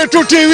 K2 TV.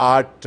8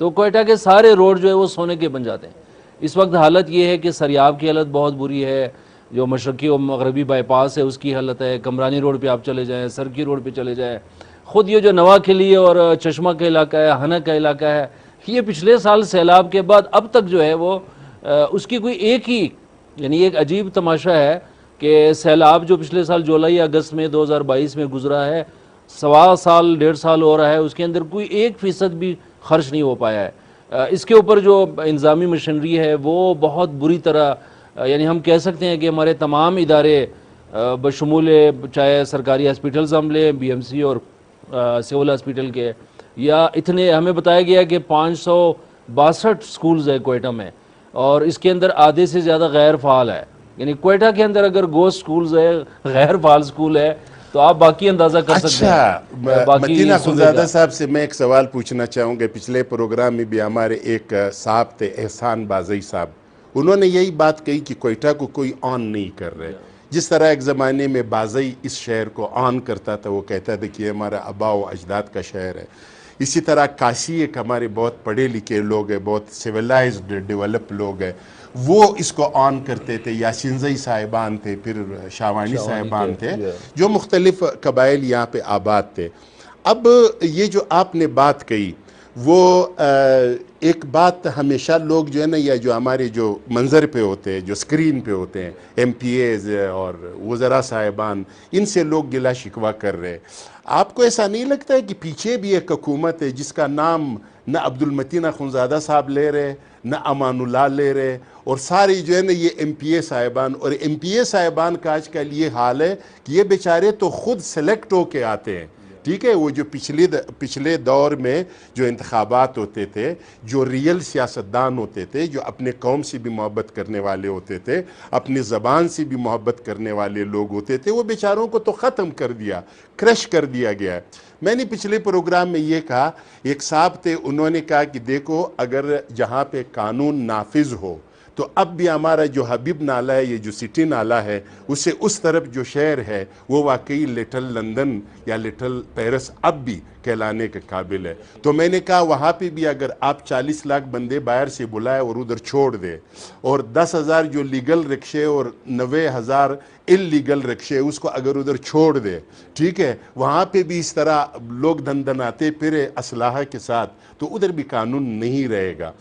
تو کوئٹہ کے سارے روڈ جو ہے وہ سونے کے بن جاتے ہیں. اس وقت حالت یہ ہے کہ سریاب کی حالت بہت بری ہے, جو مشرقی اور مغربی بائی پاس ہے اس کی حالت ہے, کمرانی روڈ پہ آپ چلے جائیں, سرکی روڈ پہ چلے جائیں, خود یہ جو نوا قلی اور چشمہ کا علاقہ ہے, ہنک کا علاقہ ہے, یہ پچھلے سال سیلاب کے بعد اب تک جو ہے وہ اس کی کوئی ایک ہی, یعنی ایک عجیب تماشا ہے کہ سیلاب جو پچھلے سال جولائی اگست میں 2022 میں گزرا ہے, 1.25 سال 1.5 سال ہو رہا ہے, اس کے اندر کوئی 1% بھی خرچ نہیں ہو پایا ہے. اس کے اوپر جو انتظامی مشینری ہے وہ بہت بری طرح, یعنی ہم کہہ سکتے ہیں کہ ہمارے تمام ادارے بشمول چاہے سرکاری ہاسپٹلز ہم لیں, بی ایم سی اور سول ہاسپٹل کے, یا اتنے ہمیں بتایا گیا کہ 562 سکولز ہے کوئٹہ میں, اور اس کے اندر آدھے سے زیادہ غیر فعال ہے. یعنی کوئٹہ کے اندر اگر گوسٹ سکولز ہے, غیر فعال سکول ہے, تو آپ باقی اندازہ کر سکتے ہیں. اچھا, متین اخونزادہ صاحب سے میں ایک سوال پوچھنا چاہوں گا. پچھلے پروگرام میں بھی ہمارے ایک صاحب تھے, احسان بازئی صاحب, انہوں نے یہی بات کہی کہ کوئٹہ کو کوئی آن نہیں کر رہے. جس طرح ایک زمانے میں بازئی اس شہر کو آن کرتا تھا, وہ کہتا تھا کہ یہ ہمارا آباء و اجداد کا شہر ہے. اسی طرح کاشی ایک ہمارے بہت پڑھے لکھے لوگ ہیں, بہت سویلائزڈ ڈیولپ لوگ ہیں, وہ اس کو آن کرتے تھے. یاسینزئی صاحبان تھے, پھر شاوانی صاحبان تھے, جو مختلف قبائل یہاں پہ آباد تھے. اب یہ جو آپ نے بات کہی, وہ ایک بات ہمیشہ لوگ جو ہے نا, یا جو ہمارے جو منظر پہ ہوتے ہیں, جو سکرین پہ ہوتے ہیں, ایم پی ایز اور وزراء صاحبان, ان سے لوگ گلا شکوہ کر رہے. آپ کو ایسا نہیں لگتا ہے کہ پیچھے بھی ایک حکومت ہے جس کا نام نہ عبدالمتین اخونزادہ صاحب لے رہے, نہ امان اللہ لے رہے, اور ساری جو ہے نا یہ ایم پی اے صاحبان, اور ایم پی اے صاحبان کا آج کل یہ حال ہے کہ یہ بیچارے تو خود سلیکٹ ہو کے آتے ہیں. ٹھیک ہے, وہ جو پچھلے دور میں جو انتخابات ہوتے تھے, جو ریئل سیاستدان ہوتے تھے, جو اپنے قوم سے بھی محبت کرنے والے ہوتے تھے, اپنی زبان سے بھی محبت کرنے والے لوگ ہوتے تھے, وہ بیچاروں کو تو ختم کر دیا, کرش کر دیا گیا ہے. میں نے پچھلے پروگرام میں یہ کہا, ایک صاحب تھے, انہوں نے کہا کہ دیکھو, اگر جہاں پہ قانون نافذ ہو تو اب بھی ہمارا جو حبیب نالہ ہے, یہ جو سٹی نالہ ہے, اسے اس طرف جو شہر ہے وہ واقعی لٹل لندن یا لٹل پیرس اب بھی کہلانے کے قابل ہے. تو میں نے کہا وہاں پہ بھی اگر آپ 40 لاکھ بندے باہر سے بلائے اور ادھر چھوڑ دے, اور 10,000 جو لیگل رکشے اور 90,000 اللیگل رکشے اس کو اگر ادھر چھوڑ دے, ٹھیک ہے, وہاں پہ بھی اس طرح لوگ دندناتے پھرے اسلحہ کے ساتھ, تو ادھر بھی قانون نہیں رہے گا.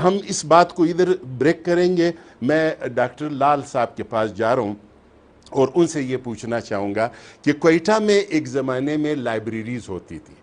ہم اس بات کو ادھر بریک کریں گے. میں ڈاکٹر لال صاحب کے پاس جا رہا ہوں اور ان سے یہ پوچھنا چاہوں گا کہ کوئٹہ میں ایک زمانے میں لائبریریز ہوتی تھی,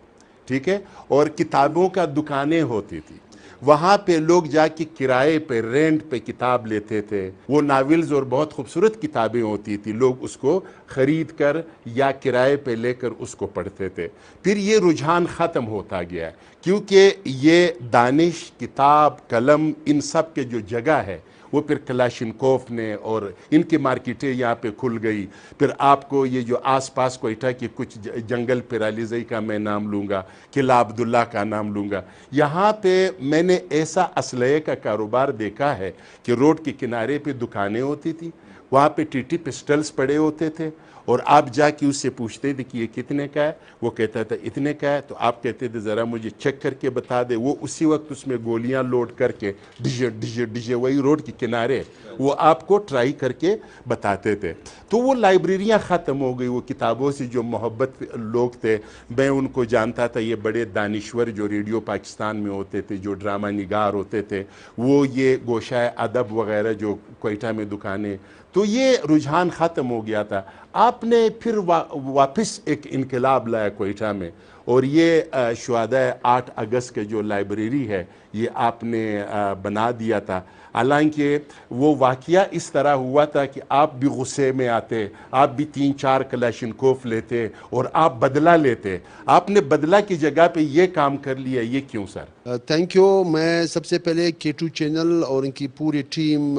ٹھیک ہے, اور کتابوں کا دکانیں ہوتی تھی. وہاں پہ لوگ جا کے کرائے پہ, رینٹ پہ کتاب لیتے تھے. وہ ناولز اور بہت خوبصورت کتابیں ہوتی تھی, لوگ اس کو خرید کر یا کرائے پہ لے کر اس کو پڑھتے تھے. پھر یہ رجحان ختم ہوتا گیا کیونکہ یہ دانش, کتاب, قلم, ان سب کے جو جگہ ہے وہ پھر کلاشنکوف نے اور ان کی مارکیٹیں یہاں پہ کھل گئی. پھر آپ کو یہ جو آس پاس کوئٹہ کی کچھ جنگل, پیرالیزئی کا میں نام لوں گا, قلعہ عبداللہ کا نام لوں گا, یہاں پہ میں نے ایسا اسلحے کا کاروبار دیکھا ہے کہ روڈ کے کنارے پہ دکانیں ہوتی تھی, وہاں پہ ٹی پسٹلز پڑے ہوتے تھے, اور آپ جا کے اس سے پوچھتے تھے کہ یہ کتنے کا ہے, وہ کہتا تھا اتنے کا ہے, تو آپ کہتے تھے ذرا مجھے چیک کر کے بتا دے. وہ اسی وقت اس میں گولیاں لوڈ کر کے ڈیجے وہی روڈ کے کنارے وہ آپ کو ٹرائی کر کے بتاتے تھے. تو وہ لائبریریاں ختم ہو گئی. وہ کتابوں سے جو محبت لوگ تھے, میں ان کو جانتا تھا, یہ بڑے دانشور جو ریڈیو پاکستان میں ہوتے تھے, جو ڈرامہ نگار ہوتے تھے, وہ یہ گوشہ ادب وغیرہ جو کوئٹہ میں دکانیں, تو یہ رجحان ختم ہو گیا تھا. آپ نے پھر واپس ایک انقلاب لایا کوئٹہ میں, اور یہ شہدائے 8 اگست کے جو لائبریری ہے یہ آپ نے بنا دیا تھا. حالانکہ وہ واقعہ اس طرح ہوا تھا کہ آپ بھی غصے میں آتے, آپ بھی 3-4 کلاشنکوف لیتے اور آپ بدلہ لیتے. آپ نے بدلہ کی جگہ پہ یہ کام کر لیا, یہ کیوں سر؟ Thank you. میں سب سے پہلے K2 چینل اور ان کی پوری ٹیم,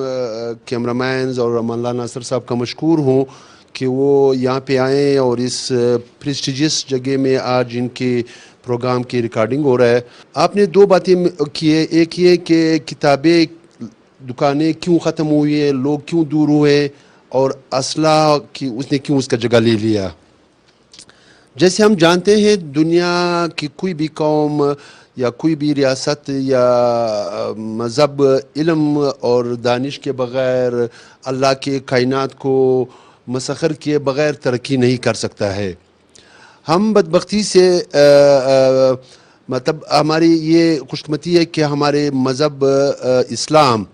کیمرہ مینز اور امان اللہ ناصر صاحب کا مشکور ہوں کہ وہ یہاں پہ آئیں اور اس پریسٹیجیس جگہ میں آج ان کے پروگرام کی ریکارڈنگ ہو رہا ہے. آپ نے 2 باتیں کی ہے, ایک یہ کہ کتابیں, دکانیں کیوں ختم ہوئی ہے, لوگ کیوں دور ہوئے, اور اسلحہ کی اس نے کیوں اس کا جگہ لے لیا. جیسے ہم جانتے ہیں دنیا کی کوئی بھی قوم یا کوئی بھی ریاست یا مذہب علم اور دانش کے بغیر، اللہ کے کائنات کو مسخر کیے بغیر ترقی نہیں کر سکتا ہے۔ ہم بدبختی سے مطلب ہماری یہ خوش قسمتی ہے کہ ہمارے مذہب اسلام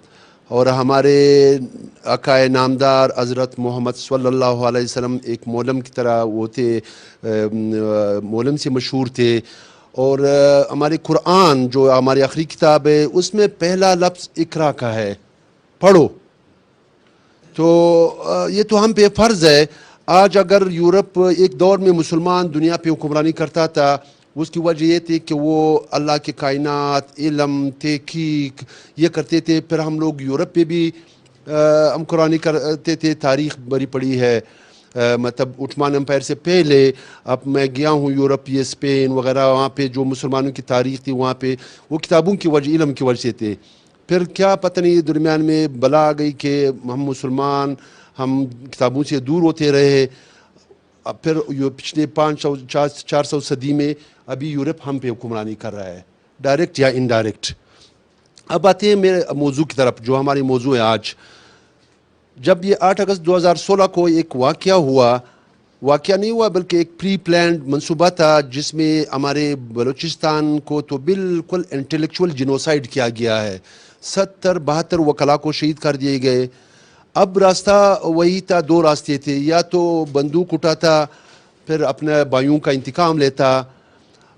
اور ہمارے آقائے نامدار حضرت محمد صلی اللہ علیہ وسلم ایک مولم کی طرح وہ تھے، مولم سے مشہور تھے، اور ہمارے قرآن جو ہماری آخری کتاب ہے اس میں پہلا لفظ اقرا کا ہے، پڑھو۔ تو یہ تو ہم پہ فرض ہے۔ آج اگر یورپ ایک دور میں مسلمان دنیا پہ حکمرانی کرتا تھا، اس کی وجہ یہ تھی کہ وہ اللہ کے کائنات، علم، تحقیق یہ کرتے تھے۔ پھر ہم لوگ یورپ پہ بھی ہم قرآنی کرتے تھے، تاریخ بڑی پڑی ہے، مطلب عثمان امپائر سے پہلے۔ اب میں گیا ہوں یورپ، یہ اسپین وغیرہ، وہاں پہ جو مسلمانوں کی تاریخ تھی وہاں پہ وہ کتابوں کی وجہ، علم کی وجہ سے تھے۔ پھر کیا پتہ نہیں درمیان میں بلا آ گئی کہ ہم مسلمان ہم کتابوں سے دور ہوتے رہے۔ اب پھر پچھلے 400 صدی میں ابھی یورپ ہم پہ حکمرانی کر رہا ہے، ڈائریکٹ یا انڈائریکٹ۔ اب آتے ہیں میرے موضوع کی طرف، جو ہماری موضوع ہے آج۔ جب یہ 8 اگست 2016 کو ایک واقعہ ہوا، واقعہ نہیں ہوا بلکہ ایک پری پلانڈ منصوبہ تھا، جس میں ہمارے بلوچستان کو تو بالکل انٹلیکچول جنوسائیڈ کیا گیا ہے۔ 72 وکلاء کو شہید کر دیے گئے۔ اب راستہ وہی تھا، 2 راستے تھے، یا تو بندوق اٹھاتا پھر اپنے بھائیوں کا انتقام لیتا،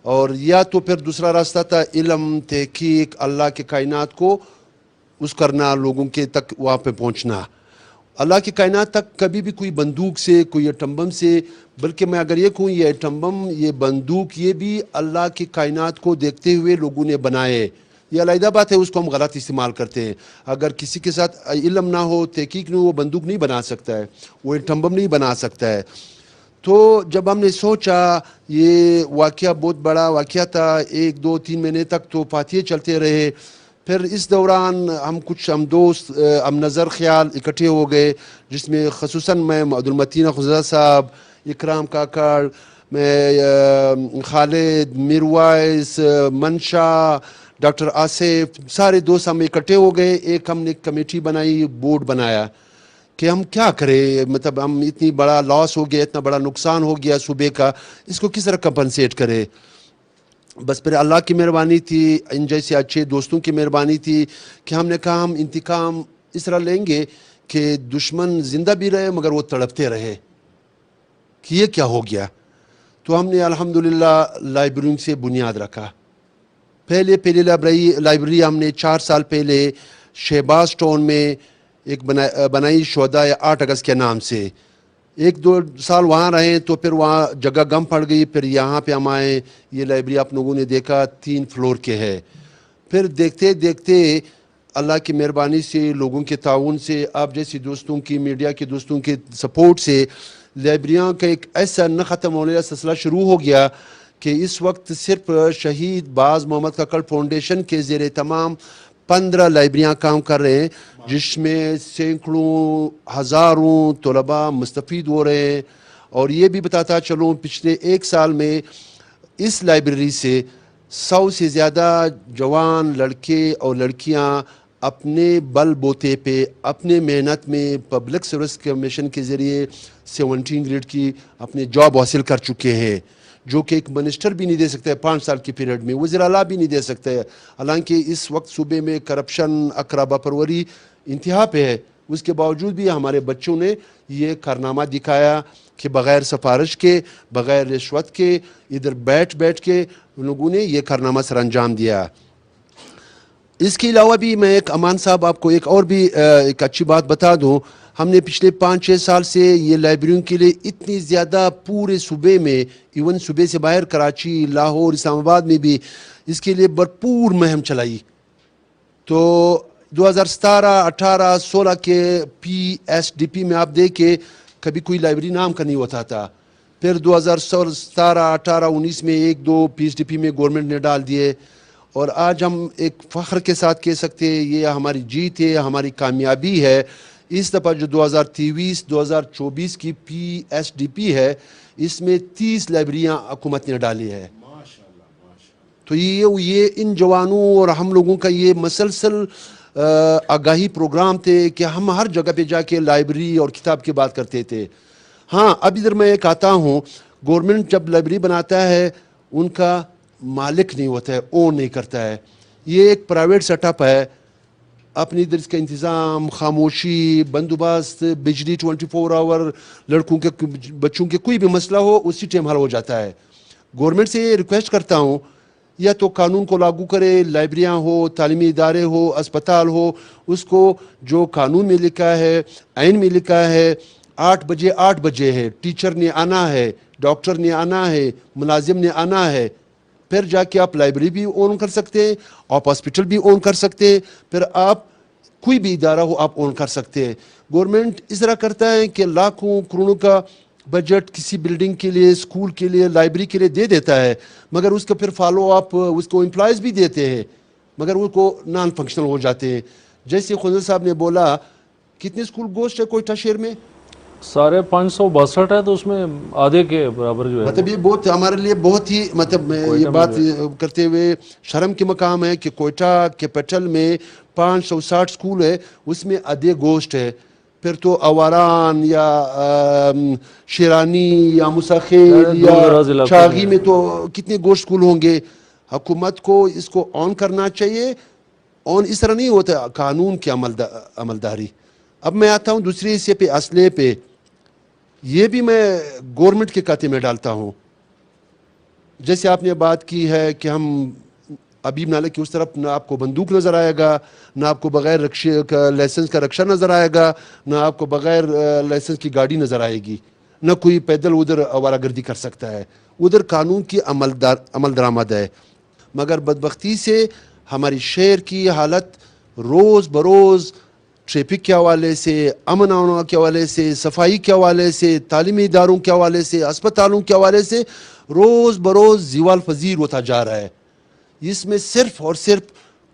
اور یا تو پھر دوسرا راستہ تھا علم، تحقیق، اللہ کے کائنات کو اس کرنا، لوگوں کے تک وہاں پہ پہنچنا۔ اللہ کی کائنات تک کبھی بھی کوئی بندوق سے، کوئی ایٹم بم سے، بلکہ میں اگر یہ کہوں یہ ایٹم بم، یہ بندوق، یہ بھی اللہ کی کائنات کو دیکھتے ہوئے لوگوں نے بنائے۔ یہ علیحدہ بات ہے، اس کو ہم غلط استعمال کرتے ہیں۔ اگر کسی کے ساتھ علم نہ ہو، تحقیق نہ ہو، وہ بندوق نہیں بنا سکتا ہے، وہ ایٹم بم نہیں بنا سکتا ہے۔ تو جب ہم نے سوچا، یہ واقعہ بہت بڑا واقعہ تھا، 1 2 3 مہینے تک تو فاتحے چلتے رہے۔ پھر اس دوران ہم دوست ہم نظر خیال اکٹھے ہو گئے، جس میں خصوصاً میں عبدالمتین خزہ صاحب، اکرام کاکڑ، میں خالد، میروائس، منشا، ڈاکٹر آصف، سارے دوست ہم اکٹھے ہو گئے۔ ایک ہم نے کمیٹی بنائی، بورڈ بنایا کہ ہم کیا کریں، مطلب ہم اتنی بڑا لاس ہو گیا، اتنا بڑا نقصان ہو گیا صوبے کا، اس کو کس طرح کمپنسیٹ کرے۔ بس پھر اللہ کی مہربانی تھی، ان جیسے اچھے دوستوں کی مہربانی تھی کہ ہم نے کہا ہم انتقام اس طرح لیں گے کہ دشمن زندہ بھی رہے مگر وہ تڑپتے رہے کہ یہ کیا ہو گیا۔ تو ہم نے الحمدللہ لائبریریوں سے بنیاد رکھا۔ پہلے لائبریری ہم نے 4 سال پہلے شہباز ٹاؤن میں ایک بنائی، شہدائے 8 اگست کے نام سے۔ 1-2 سال وہاں رہے تو پھر وہاں جگہ کم پڑ گئی، پھر یہاں پہ ہم آئے۔ یہ لائبریری آپ لوگوں نے دیکھا 3 فلور کے ہے۔ پھر دیکھتے دیکھتے اللہ کی مہربانی سے، لوگوں کے تعاون سے، آپ جیسی دوستوں کی، میڈیا کے دوستوں کے سپورٹ سے، لائبریریاں کا ایک ایسا نہ ختم ہونے کا سلسلہ شروع ہو گیا کہ اس وقت صرف شہید باز محمد کاکڑ فاؤنڈیشن کے زیر تمام 15 لائبریریاں کام کر رہے ہیں، جس میں سینکڑوں ہزاروں طلباء مستفید ہو رہے ہیں۔ اور یہ بھی بتاتا چلوں، پچھلے 1 سال میں اس لائبریری سے 100 سے زیادہ جوان لڑکے اور لڑکیاں اپنے بل بوتے پہ، اپنے محنت میں، پبلک سروس کمیشن کے ذریعے 17 گریڈ کی اپنے جاب حاصل کر چکے ہیں، جو کہ ایک منسٹر بھی نہیں دے سکتا ہے 5 سال کی پیریڈ میں، وزیر اعلیٰ بھی نہیں دے سکتا ہے۔ حالانکہ اس وقت صوبے میں کرپشن، اقربا پروری انتہا پہ ہے، اس کے باوجود بھی ہمارے بچوں نے یہ کارنامہ دکھایا کہ بغیر سفارش کے، بغیر رشوت کے، ادھر بیٹھ کے لوگوں نے یہ کارنامہ سر انجام دیا۔ اس کے علاوہ بھی میں ایک امان صاحب آپ کو ایک اور بھی ایک اچھی بات بتا دوں، ہم نے پچھلے 5-6 سال سے یہ لائبریریوں کے لیے اتنی زیادہ پورے صوبے میں، ایون صوبے سے باہر کراچی، لاہور، اسلام آباد میں بھی اس کے لیے بھرپور مہم چلائی۔ تو 2017، 18، 16 کے PSDP میں آپ دیکھیں کبھی کوئی لائبریری نام کا نہیں ہوتا تھا۔ پھر 2017، 18، 19 میں 1-2 PSDP میں گورنمنٹ نے ڈال دیے، اور آج ہم ایک فخر کے ساتھ کہہ سکتے ہیں یہ ہماری جیت ہے، ہماری کامیابی ہے۔ اس دفعہ جو 2023، 2024 کی PSDP ہے، اس میں 30 لائبریریاں حکومت نے ڈالی ہے۔ تو یہ ان جوانوں اور ہم لوگوں کا یہ مسلسل آگاہی پروگرام تھے کہ ہم ہر جگہ پہ جا کے لائبریری اور کتاب کی بات کرتے تھے. ہاں اب ادھر میں ایک آتا ہوں, گورنمنٹ جب لائبریری بناتا ہے ان کا مالک نہیں ہوتا ہے, اون نہیں کرتا ہے, یہ ایک پرائیویٹ سیٹ اپ ہے. اپنی ادھر اس کا انتظام, خاموشی, بندوبست, بجلی 24 آور, لڑکوں کے بچوں کے کوئی بھی مسئلہ ہو اسی ٹائم حل ہو جاتا ہے. گورنمنٹ سے یہ ریکویسٹ کرتا ہوں یا تو قانون کو لاگو کرے, لائبریریاں ہو, تعلیمی ادارے ہو, اسپتال ہو, اس کو جو قانون میں لکھا ہے, آئین میں لکھا ہے 8 بجے ہے, ٹیچر نے آنا ہے, ڈاکٹر نے آنا ہے, ملازم نے آنا ہے, پھر جا کے آپ لائبریری بھی اون کر سکتے ہیں, آپ ہاسپٹل بھی اون کر سکتے ہیں, پھر آپ کوئی بھی ادارہ ہو آپ اون کر سکتے ہیں. گورنمنٹ اس طرح کرتا ہے کہ لاکھوں کروڑوں کا بجٹ کسی بلڈنگ کے لیے, اسکول کے لیے, لائبریری کے لیے دے دیتا ہے, مگر اس کا پھر فالو اپ, اس کو امپلائز بھی دیتے ہیں مگر وہ کو نان فنکشنل ہو جاتے ہیں. جیسے خنزر صاحب نے بولا, کتنے اسکول گوشت ہے کوئٹہ شہر میں؟ 562 ہے, تو اس میں آدھے کے برابر جو ہے مطلب یہ بہت ہمارے لیے بہت ہی مطلب یہ بات کرتے ہوئے شرم کے مقام ہے کہ کوئٹہ کیپٹل میں 560 اسکول ہے, اس میں آدھے گوشت ہے. پھر تو اواران یا شیرانی یا مساخیل یا چاغی میں تو کتنے گوشت اسکول ہوں گے. حکومت کو اس کو آن کرنا چاہیے. آن اس طرح نہیں ہوتا قانون کی عملداری. اب میں آتا ہوں دوسرے حصے پہ, اسلحے پہ. یہ بھی میں گورنمنٹ کے کھاتے میں ڈالتا ہوں. جیسے آپ نے بات کی ہے کہ ہم ابھی نالے کی اس طرف نہ آپ کو بندوق نظر آئے گا, نہ آپ کو بغیر لائسنس کا رکشہ نظر آئے گا, نہ آپ کو بغیر لائسنس کی گاڑی نظر آئے گی, نہ کوئی پیدل ادھر آوارہ گردی کر سکتا ہے. ادھر قانون کی عمل درآمد ہے. مگر بدبختی سے ہماری شہر کی حالت روز بروز ٹریفک کے حوالے سے, امن و کے حوالے سے, صفائی کے حوالے سے, تعلیمی اداروں کے حوالے سے, اسپتالوں کے حوالے سے روز بروز زوال پذیر ہوتا جا رہا ہے. اس میں صرف اور صرف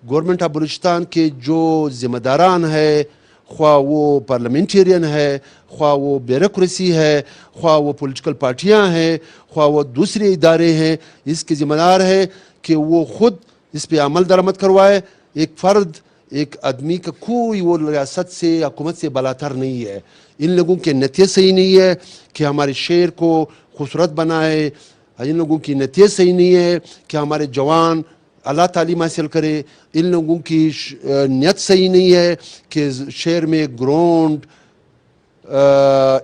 گورنمنٹ آف بلوچستان کے جو ذمہ داران ہے, خواہ وہ پارلیمنٹیرین ہے, خواہ وہ بیوروکریسی ہے, خواہ وہ پولیٹیکل پارٹیاں ہیں, خواہ وہ دوسرے ادارے ہیں, اس کے ذمہ دار ہے کہ وہ خود اس پہ عمل درآمد کروائے. ایک فرد, ایک آدمی کا کوئی وہ ریاست سے, حکومت سے بالاتر نہیں ہے. ان لوگوں کے نتیجے صحیح نہیں ہے کہ ہمارے شہر کو خوبصورت بنائے. ان لوگوں کی نتیجے صحیح نہیں ہے کہ ہمارے جوان اعلیٰ تعلیم حاصل کرے. ان لوگوں کی نیت صحیح نہیں ہے کہ شہر میں گراؤنڈ,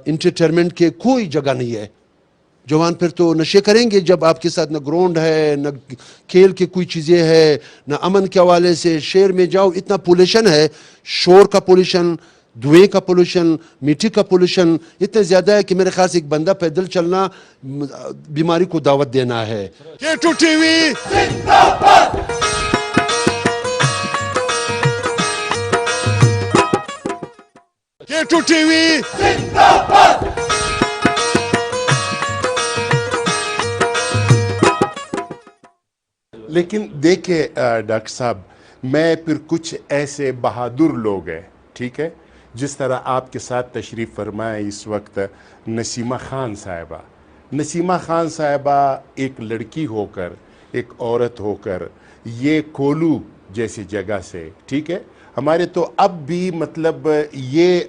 انٹرٹینمنٹ کے کوئی جگہ نہیں ہے. جوان پھر تو نشے کریں گے جب آپ کے ساتھ نہ گراؤنڈ ہے, نہ کھیل کی کوئی چیزیں ہے, نہ امن کے حوالے سے. شہر میں جاؤ اتنا پولوشن ہے, شور کا پولوشن, دھوئیں کا پولوشن, مٹی کا پولوشن اتنا زیادہ ہے کہ میرے خیال سے ایک بندہ پیدل چلنا بیماری کو دعوت دینا ہے. K2 TV K2 TV لیکن دیکھیں ڈاکٹر صاحب, میں پھر کچھ ایسے بہادر لوگ ہیں, ٹھیک ہے, جس طرح آپ کے ساتھ تشریف فرمائے اس وقت نسیمہ خان صاحبہ. نسیمہ خان صاحبہ ایک لڑکی ہو کر, ایک عورت ہو کر, یہ کولو جیسی جگہ سے, ٹھیک ہے, ہمارے تو اب بھی مطلب یہ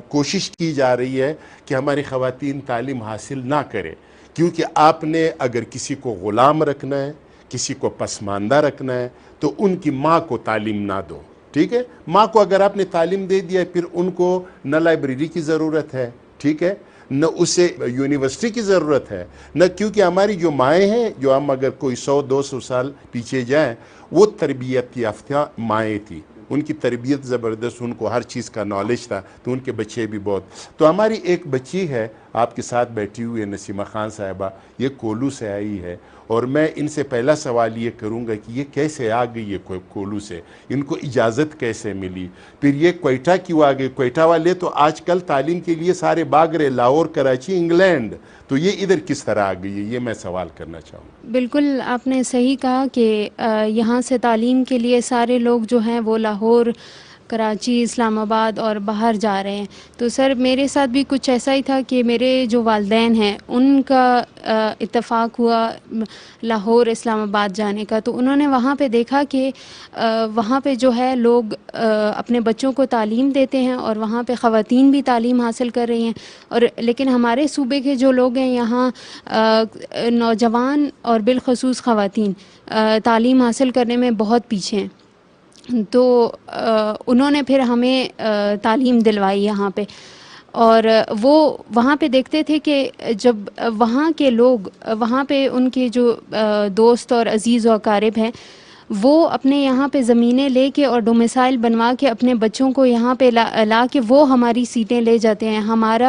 کوشش کی جا رہی ہے کہ ہماری خواتین تعلیم حاصل نہ کرے, کیونکہ آپ نے اگر کسی کو غلام رکھنا ہے, کسی کو پسماندہ رکھنا ہے, تو ان کی ماں کو تعلیم نہ دو. ٹھیک ہے, ماں کو اگر آپ نے تعلیم دے دیا, پھر ان کو نہ لائبریری کی ضرورت ہے, ٹھیک ہے, نہ اسے یونیورسٹی کی ضرورت ہے, نہ, کیونکہ ہماری جو مائیں ہیں, جو ہم اگر کوئی 100-200 سال پیچھے جائیں, وہ تربیت یافتہ مائیں تھی, ان کی تربیت زبردست, ان کو ہر چیز کا نالج تھا, تو ان کے بچے بھی بہت. تو ہماری ایک بچی ہے آپ کے ساتھ بیٹھی ہوئی ہے, نسیمہ خان صاحبہ, یہ کولو سے آئی ہے, اور میں ان سے پہلا سوال یہ کروں گا کہ یہ کیسے آ گئی ہے کولو سے, ان کو اجازت کیسے ملی, پھر یہ کوئٹہ کیوں آ گئی. کوئٹہ والے تو آج کل تعلیم کے لیے سارے بھاگ رہے, لاہور, کراچی, انگلینڈ, تو یہ ادھر کس طرح آ گئی ہے, یہ میں سوال کرنا چاہوں گا. بالکل آپ نے صحیح کہا کہ یہاں سے تعلیم کے لیے سارے لوگ جو ہیں وہ لاہور, کراچی، اسلام آباد اور باہر جا رہے ہیں. تو سر میرے ساتھ بھی کچھ ایسا ہی تھا کہ میرے جو والدین ہیں ان کا اتفاق ہوا لاہور، اسلام آباد جانے کا. تو انہوں نے وہاں پہ دیکھا کہ وہاں پہ جو ہے لوگ اپنے بچوں کو تعلیم دیتے ہیں اور وہاں پہ خواتین بھی تعلیم حاصل کر رہی ہیں. اور لیکن ہمارے صوبے کے جو لوگ ہیں یہاں نوجوان اور بالخصوص خواتین تعلیم حاصل کرنے میں بہت پیچھے ہیں. تو انہوں نے پھر ہمیں تعلیم دلوائی یہاں پہ. اور وہ وہاں پہ دیکھتے تھے کہ جب وہاں کے لوگ، وہاں پہ ان کے جو دوست اور عزیز و اقارب ہیں، وہ اپنے یہاں پہ زمینیں لے کے اور ڈومیسائل بنوا کے اپنے بچوں کو یہاں پہ لا کے وہ ہماری سیٹیں لے جاتے ہیں. ہمارے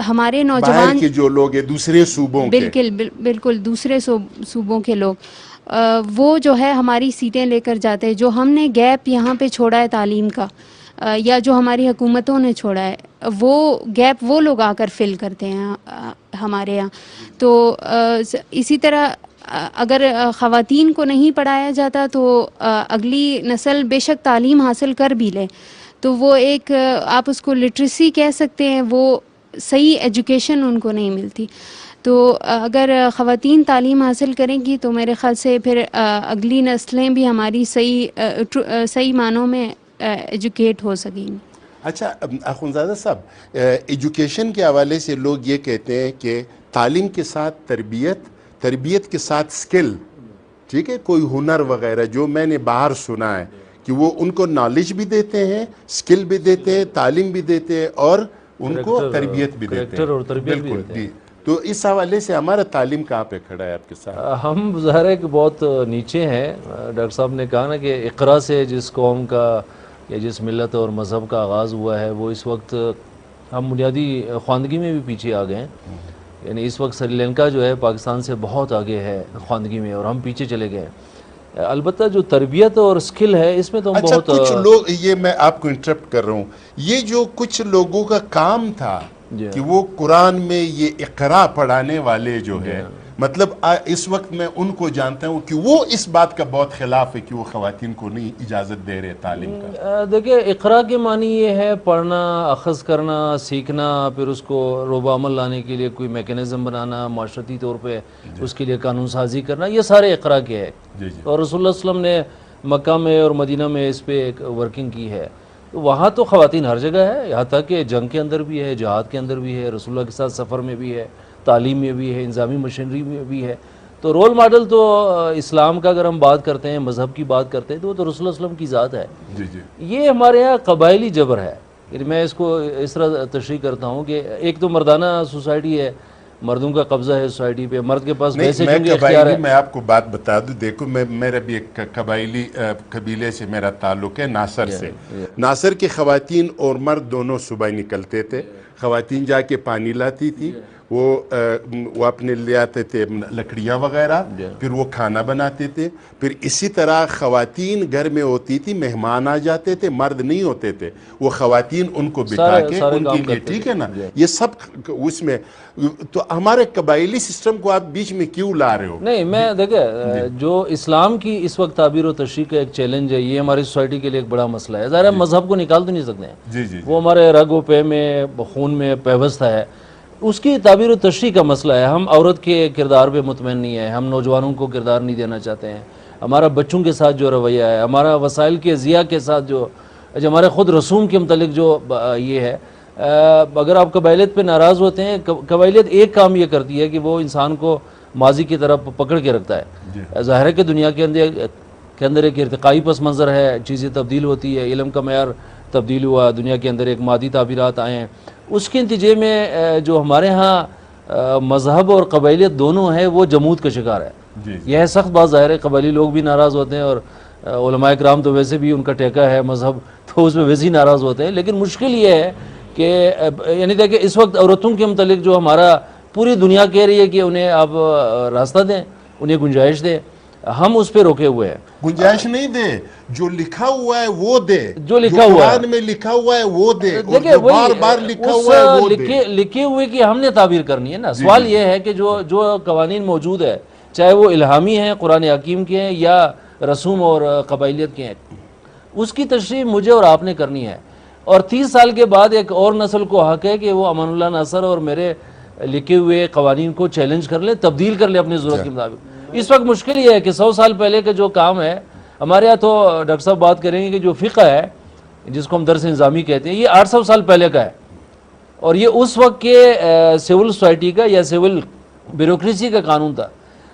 باہر نوجوان کے جو لوگ ہیں دوسرے صوبوں کے، بالکل دوسرے صوبوں کے لوگ وہ جو ہے ہماری سیٹیں لے کر جاتے ہیں. جو ہم نے گیپ یہاں پہ چھوڑا ہے تعلیم کا، یا جو ہماری حکومتوں نے چھوڑا ہے، وہ گیپ وہ لوگ آ کر فل کرتے ہیں ہمارے یہاں. تو اسی طرح اگر خواتین کو نہیں پڑھایا جاتا تو اگلی نسل بے شک تعلیم حاصل کر بھی لے تو وہ ایک آپ اس کو لٹریسی کہہ سکتے ہیں، وہ صحیح ایجوکیشن ان کو نہیں ملتی. تو اگر خواتین تعلیم حاصل کریں گی تو میرے خیال سے پھر اگلی نسلیں بھی ہماری صحیح معنوں میں ایجوکیٹ ہو سکیں گی. اچھا اخونزادہ صاحب، ایجوکیشن کے حوالے سے لوگ یہ کہتے ہیں کہ تعلیم کے ساتھ تربیت کے ساتھ سکل، ٹھیک ہے، کوئی ہنر وغیرہ جو میں نے باہر سنا ہے کہ وہ ان کو نالج بھی دیتے ہیں، سکل بھی دیتے ہیں، تعلیم بھی دیتے ہیں اور ان کو تربیت بھی دیتے ہیں. اور تربیت بھی بالکل دیتے ہیں. جی. تو اس حوالے سے ہمارا تعلیم کہاں پہ کھڑا ہے آپ کے ساتھ؟ ہم ظاہر ہے کہ بہت نیچے ہیں. ڈاکٹر صاحب نے کہا نا کہ اقرا سے جس قوم کا یا جس ملت اور مذہب کا آغاز ہوا ہے وہ اس وقت ہم بنیادی خواندگی میں بھی پیچھے آ گئے ہیں. یعنی اس وقت سری لنکا جو ہے پاکستان سے بہت آگے ہے خواندگی میں اور ہم پیچھے چلے گئے ہیں. البتہ جو تربیت اور سکل ہے اس میں تو ہم اچھا بہت کچھ لوگ، یہ میں آپ کو انٹرپٹ کر رہا ہوں، یہ جو کچھ لوگوں کا کام تھا کہ وہ قرآن میں یہ اقرا پڑھانے والے جو ہے، مطلب اس وقت میں ان کو جانتا ہوں کہ وہ اس بات کا بہت خلاف ہے کہ وہ خواتین کو نہیں اجازت دے رہے تعلیم کا. دیکھیں اقرا کے معنی یہ ہے پڑھنا، اخذ کرنا، سیکھنا، پھر اس کو روب عمل لانے کے لیے کوئی میکینزم بنانا، معاشرتی طور پہ اس کے لیے قانون سازی کرنا، یہ سارے اقرا کے ہے. اور رسول اللہ صلی اللہ علیہ وسلم نے مکہ میں اور مدینہ میں اس پہ ایک ورکنگ کی ہے. وہاں تو خواتین ہر جگہ ہے، یہاں تک کہ جنگ کے اندر بھی ہے، جہاد کے اندر بھی ہے، رسول اللہ کے ساتھ سفر میں بھی ہے، تعلیم میں بھی ہے، انظامی مشینری میں بھی ہے. تو رول ماڈل تو اسلام کا اگر ہم بات کرتے ہیں، مذہب کی بات کرتے ہیں تو وہ تو رسول اللہ علیہ وسلم کی ذات ہے. یہ ہمارے یہاں قبائلی جبر ہے. یعنی میں اس کو اس طرح تشریح کرتا ہوں کہ ایک تو مردانہ سوسائٹی ہے، مردوں کا قبضہ ہے سوسائٹی پہ، مرد کے پاس ویسے میں چونکہ اختیار ہے. میں آپ کو بات بتا دوں، دیکھو میرا بھی ایک قبائلی قبیلے سے میرا تعلق ہے، ناصر سے. ناصر کے خواتین اور مرد دونوں صبح نکلتے تھے. خواتین جا کے پانی لاتی تھی، وہ اپنے لے آتے تھے لکڑیاں وغیرہ، پھر وہ کھانا بناتے تھے. پھر اسی طرح خواتین گھر میں ہوتی تھی، مہمان آ جاتے تھے، مرد نہیں ہوتے تھے، وہ خواتین ان کو بٹھا کے ان کے لیے، ٹھیک ہے نا، یہ سب اس میں. تو ہمارے قبائلی سسٹم کو آپ بیچ میں کیوں لا رہے ہو؟ نہیں میں دیکھیں جو اسلام کی اس وقت تعبیر و تشریح کا ایک چیلنج ہے، یہ ہماری سوسائٹی کے لیے ایک بڑا مسئلہ ہے. ظاہر ہے مذہب کو نکال تو نہیں سکتے ہیں، وہ ہمارے رگ و پے میں، خون میں پیوستہ ہے. اس کی تعبیر و تشریح کا مسئلہ ہے. ہم عورت کے کردار پہ مطمئن نہیں ہیں، ہم نوجوانوں کو کردار نہیں دینا چاہتے ہیں. ہمارا بچوں کے ساتھ جو رویہ ہے، ہمارا وسائل کے ضیاع کے ساتھ جو ہمارے خود رسوم کے متعلق جو یہ ہے، اگر آپ قبائلیت پہ ناراض ہوتے ہیں، قبائلیت ایک کام یہ کرتی ہے کہ وہ انسان کو ماضی کی طرف پکڑ کے رکھتا ہے. ظاہر ہے کہ دنیا کے اندر ایک ارتقائی پس منظر ہے، چیزیں تبدیل ہوتی ہے، علم کا معیار تبدیل ہوا، دنیا کے اندر ایک مادی تعبیرات آئے ہیں. اس کے نتیجے میں جو ہمارے ہاں مذہب اور قبائلیت دونوں ہیں وہ جمود کا شکار ہے. یہ ہے سخت بات. ظاہر ہے قبائلی لوگ بھی ناراض ہوتے ہیں اور علماء کرام تو ویسے بھی ان کا ٹیکہ ہے مذہب، تو اس میں ویسے ہی ناراض ہوتے ہیں. لیکن مشکل یہ ہے کہ یعنی دیکھیں اس وقت عورتوں کے متعلق جو ہمارا پوری دنیا کہہ رہی ہے کہ انہیں آپ راستہ دیں، انہیں گنجائش دیں، ہم اس پہ روکے ہوئے ہیں. گنجائش نہیں دے، جو لکھا ہوا ہے وہ دے، جو لکھا ہوا ہے قرآن میں لکھا ہوا ہے وہ دے، اور دیکھیں جو بار بار لکھا ہوا ہے وہ دے. لکھے ہوئے کی ہم نے تعبیر کرنی ہے نا. سوال یہ ہے کہ جو قوانین موجود ہے، چاہے وہ الہامی ہیں، قرآن حکیم کے ہیں یا رسوم اور قبائلیت کے ہیں، اس کی تشریح مجھے اور آپ نے کرنی ہے. اور 30 سال کے بعد ایک اور نسل کو حق ہے کہ وہ امان اللہ ناصر اور میرے لکھے ہوئے قوانین کو چیلنج کر لے, تبدیل کر لے اپنی ضرورت کے مطابق. اس وقت مشکل یہ ہے کہ 100 سال پہلے کا جو کام ہے ہمارے یہاں, تو ڈاکٹر صاحب بات کریں گے کہ جو فقہ ہے جس کو ہم درس نظامی کہتے ہیں, یہ 800 سال پہلے کا ہے, اور یہ اس وقت کے سول سوسائٹی کا یا سول بیوروکریسی کا قانون تھا.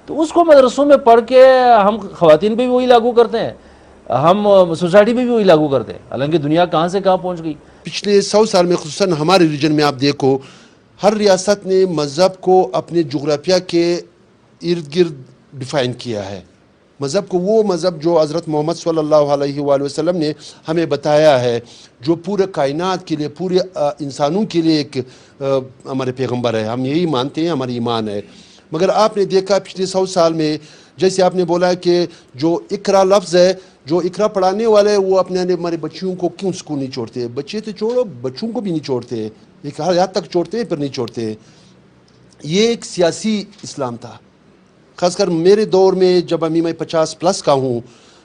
تو اس کو مدرسوں میں پڑھ کے ہم خواتین پہ بھی وہی لاگو کرتے ہیں, ہم سوسائٹی پہ بھی وہی لاگو کرتے ہیں, حالانکہ دنیا کہاں سے کہاں پہنچ گئی. پچھلے 100 سال میں خصوصاً ہمارے ریجن میں آپ دیکھو, ہر ریاست نے مذہب کو اپنے جغرافیہ کے ارد گرد ڈیفائن کیا ہے. مذہب کو, وہ مذہب جو حضرت محمد صلی اللہ علیہ وآلہ وسلم نے ہمیں بتایا ہے, جو پورے کائنات کے لیے, پورے انسانوں کے لیے ایک ہمارے پیغمبر ہے, ہم یہی مانتے ہیں, ہماری ایمان ہے. مگر آپ نے دیکھا پچھلے 100 سال میں, جیسے آپ نے بولا کہ جو اقرا لفظ ہے, جو اقرا پڑھانے والے ہیں وہ اپنے ہمارے بچیوں کو کیوں اسکول نہیں چھوڑتے؟ بچے تو چھوڑو, بچوں کو بھی نہیں چھوڑتے, ایک حد تک چھوڑتے ہیں پھر نہیں چھوڑتے. یہ ایک سیاسی اسلام تھا. خاص کر میرے دور میں, جب ابھی میں 50+ کا ہوں,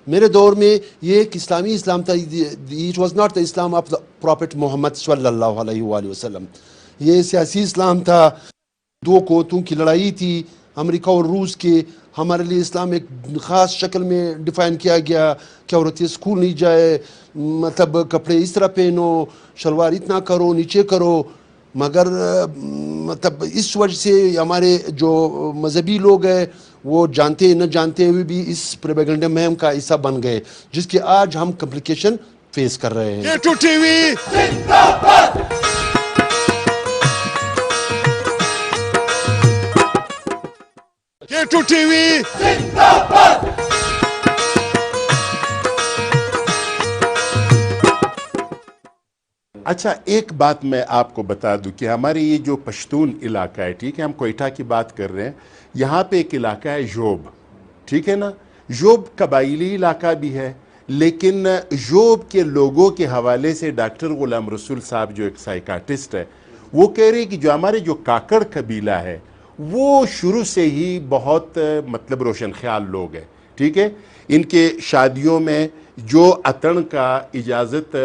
میرے دور میں یہ ایک اسلامی اسلام تھا. It was not the Islam of the prophet Muhammad صلی اللہ علیہ وآلہ وسلم. یہ سیاسی اسلام تھا. دو قوتوں کی لڑائی تھی, امریکہ اور روس کے. ہمارے لیے اسلام ایک خاص شکل میں ڈیفائن کیا گیا کہ عورتیں اسکول نہیں جائے, مطلب کپڑے اس طرح پہنو, شلوار اتنا کرو, نیچے کرو. مگر مطلب اس وجہ سے ہمارے جو مذہبی لوگ ہیں وہ جانتے نہ جانتے ہوئے بھی اس پروپیگنڈا مہم کا حصہ بن گئے, جس کے آج ہم کمپلیکیشن فیس کر رہے ہیں. K2 TV K2 TV اچھا, ایک بات میں آپ کو بتا دوں کہ ہمارے یہ جو پشتون علاقہ ہے, ٹھیک ہے, ہم کوئٹہ کی بات کر رہے ہیں, یہاں پہ ایک علاقہ ہے یوب, ٹھیک ہے نا. یوب قبائلی علاقہ بھی ہے, لیکن یوب کے لوگوں کے حوالے سے ڈاکٹر غلام رسول صاحب جو ایک سائیکاٹسٹ ہے, وہ کہہ رہے کہ جو ہمارے جو کاکڑ قبیلہ ہے وہ شروع سے ہی بہت مطلب روشن خیال لوگ ہیں, ٹھیک ہے. ان کے شادیوں میں جو اتن کا اجازت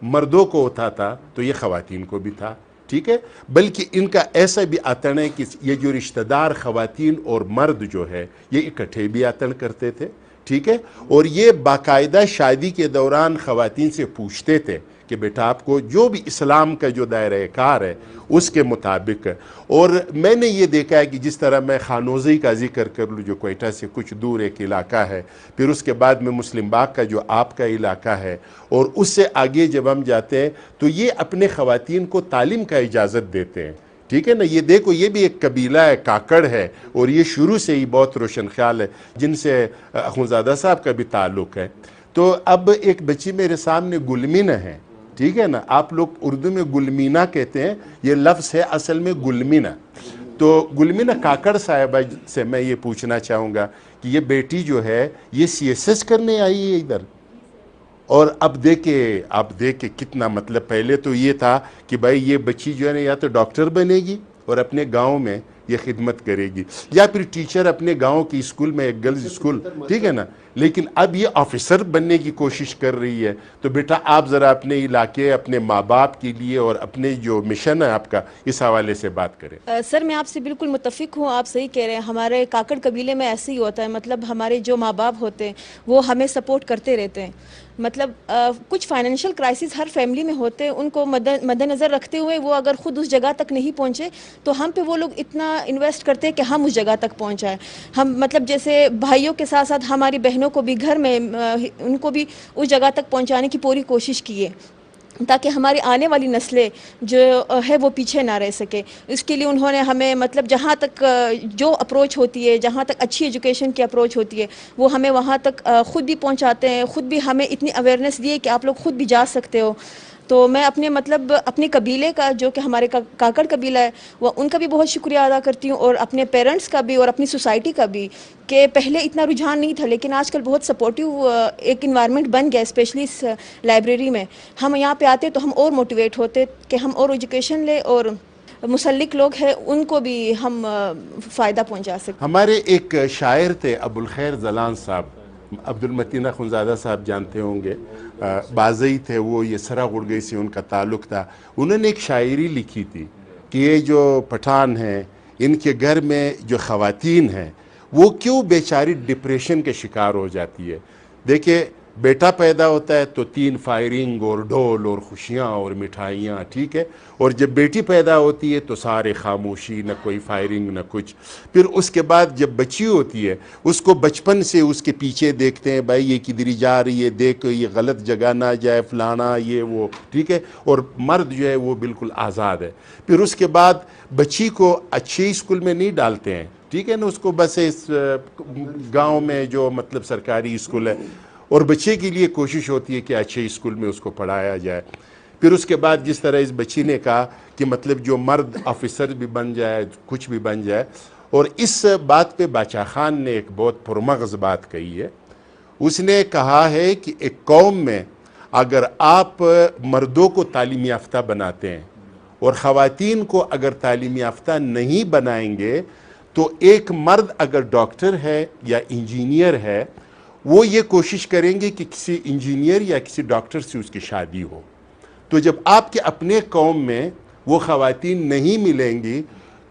مردوں کو ہوتا تھا تو یہ خواتین کو بھی تھا, ٹھیک ہے. بلکہ ان کا ایسا بھی اتن ہے کہ یہ جو رشتہ دار خواتین اور مرد جو ہے یہ اکٹھے بھی اتن کرتے تھے, ٹھیک ہے. اور یہ باقاعدہ شادی کے دوران خواتین سے پوچھتے تھے کہ بیٹا آپ کو جو بھی اسلام کا جو دائرہ کار ہے اس کے مطابق. اور میں نے یہ دیکھا ہے کہ جس طرح میں خانوزی کا ذکر کر لوں جو کوئٹہ سے کچھ دور ایک علاقہ ہے, پھر اس کے بعد میں مسلم باغ کا جو آپ کا علاقہ ہے, اور اس سے آگے جب ہم جاتے ہیں تو یہ اپنے خواتین کو تعلیم کا اجازت دیتے ہیں, ٹھیک ہے نا. یہ دیکھو, یہ بھی ایک قبیلہ ہے, کاکڑ ہے, اور یہ شروع سے ہی بہت روشن خیال ہے, جن سے اخونزادہ صاحب کا بھی تعلق ہے. تو اب ایک بچی میرے سامنے گلمینہ ہے, ٹھیک ہے نا. آپ لوگ اردو میں گلمینہ کہتے ہیں, یہ لفظ ہے اصل میں گلمینہ. تو گلمینہ کاکڑ صاحبہ سے میں یہ پوچھنا چاہوں گا کہ یہ بیٹی جو ہے یہ CSS کرنے آئی ہے ادھر, اور اب دیکھے کتنا مطلب پہلے تو یہ تھا کہ بھائی یہ بچی جو ہے نا یا تو ڈاکٹر بنے گی اور اپنے گاؤں میں یہ خدمت کرے گی, یا پھر ٹیچر اپنے گاؤں کی اسکول میں, ایک گرلز اسکول, ٹھیک ہے نا. لیکن اب یہ آفیسر بننے کی کوشش کر رہی ہے. تو بیٹا آپ ذرا اپنے علاقے, اپنے ماں باپ کے لیے اور اپنے جو مشن ہے آپ کا, اس حوالے سے بات کریں. سر میں آپ سے بالکل متفق ہوں, آپ صحیح کہہ رہے ہیں. ہمارے کاکڑ قبیلے میں ایسے ہی ہوتا ہے, مطلب ہمارے جو ماں باپ ہوتے ہیں وہ ہمیں سپورٹ کرتے رہتے ہیں. مطلب کچھ فائنینشیل کرائسس ہر فیملی میں ہوتے ہیں, ان کو مد نظر رکھتے ہوئے وہ اگر خود اس جگہ تک نہیں پہنچے تو ہم پہ وہ لوگ اتنا انویسٹ کرتے ہیں کہ ہم اس جگہ تک پہنچائیں. ہم مطلب جیسے بھائیوں کے ساتھ ساتھ ہماری بہنوں کو بھی گھر میں ان کو بھی اس جگہ تک پہنچانے کی پوری کوشش کی ہے, تاکہ ہماری آنے والی نسلیں جو ہے وہ پیچھے نہ رہ سکے. اس کے لیے انہوں نے ہمیں مطلب جہاں تک جو اپروچ ہوتی ہے, جہاں تک اچھی ایجوکیشن کی اپروچ ہوتی ہے وہ ہمیں وہاں تک خود بھی پہنچاتے ہیں, خود بھی ہمیں اتنی اویئرنیس دی ہے کہ آپ لوگ خود بھی جا سکتے ہو. تو میں اپنے مطلب اپنے قبیلے کا جو کہ ہمارے کاکڑ قبیلہ ہے وہ ان کا بھی بہت شکریہ ادا کرتی ہوں, اور اپنے پیرنٹس کا بھی اور اپنی سوسائٹی کا بھی, کہ پہلے اتنا رجحان نہیں تھا لیکن آج کل بہت سپورٹیو ایک انوائرمنٹ بن گیا, اسپیشلی اس لائبریری میں. ہم یہاں پہ آتے تو ہم اور موٹیویٹ ہوتے کہ ہم اور ایجوکیشن لیں, اور مسلک لوگ ہیں ان کو بھی ہم فائدہ پہنچا سکتے. ہمارے ایک شاعر تھے ابو الخیر زلان صاحب, عبدالمتین اخونزادہ صاحب جانتے ہوں گے، بازئی تھے وہ، یہ سرا گڑگئی سے ان کا تعلق تھا. انہوں نے ایک شاعری لکھی تھی کہ یہ جو پٹھان ہیں ان کے گھر میں جو خواتین ہیں وہ کیوں بیچاری ڈپریشن کے شکار ہو جاتی ہے. دیکھیں بیٹا پیدا ہوتا ہے تو 3 فائرنگ اور ڈھول اور خوشیاں اور مٹھائیاں، ٹھیک ہے، اور جب بیٹی پیدا ہوتی ہے تو سارے خاموشی، نہ کوئی فائرنگ نہ کچھ. پھر اس کے بعد جب بچی ہوتی ہے اس کو بچپن سے اس کے پیچھے دیکھتے ہیں، بھائی یہ کدھر جا رہی ہے، دیکھ یہ غلط جگہ نہ جائے، فلانا یہ وہ، ٹھیک ہے. اور مرد جو ہے وہ بالکل آزاد ہے. پھر اس کے بعد بچی کو اچھے اسکول میں نہیں ڈالتے ہیں، ٹھیک ہے نا، اس کو بس اس گاؤں میں جو مطلب سرکاری اسکول ہے، اور بچے کے لیے کوشش ہوتی ہے کہ اچھے اسکول میں اس کو پڑھایا جائے. پھر اس کے بعد جس طرح اس بچی نے کہا کہ مطلب جو مرد آفیسر بھی بن جائے، کچھ بھی بن جائے. اور اس بات پہ باچا خان نے ایک بہت پرمغز بات کہی ہے. اس نے کہا ہے کہ ایک قوم میں اگر آپ مردوں کو تعلیم یافتہ بناتے ہیں اور خواتین کو اگر تعلیم یافتہ نہیں بنائیں گے تو ایک مرد اگر ڈاکٹر ہے یا انجینئر ہے وہ یہ کوشش کریں گے کہ کسی انجینئر یا کسی ڈاکٹر سے اس کی شادی ہو. تو جب آپ کے اپنے قوم میں وہ خواتین نہیں ملیں گی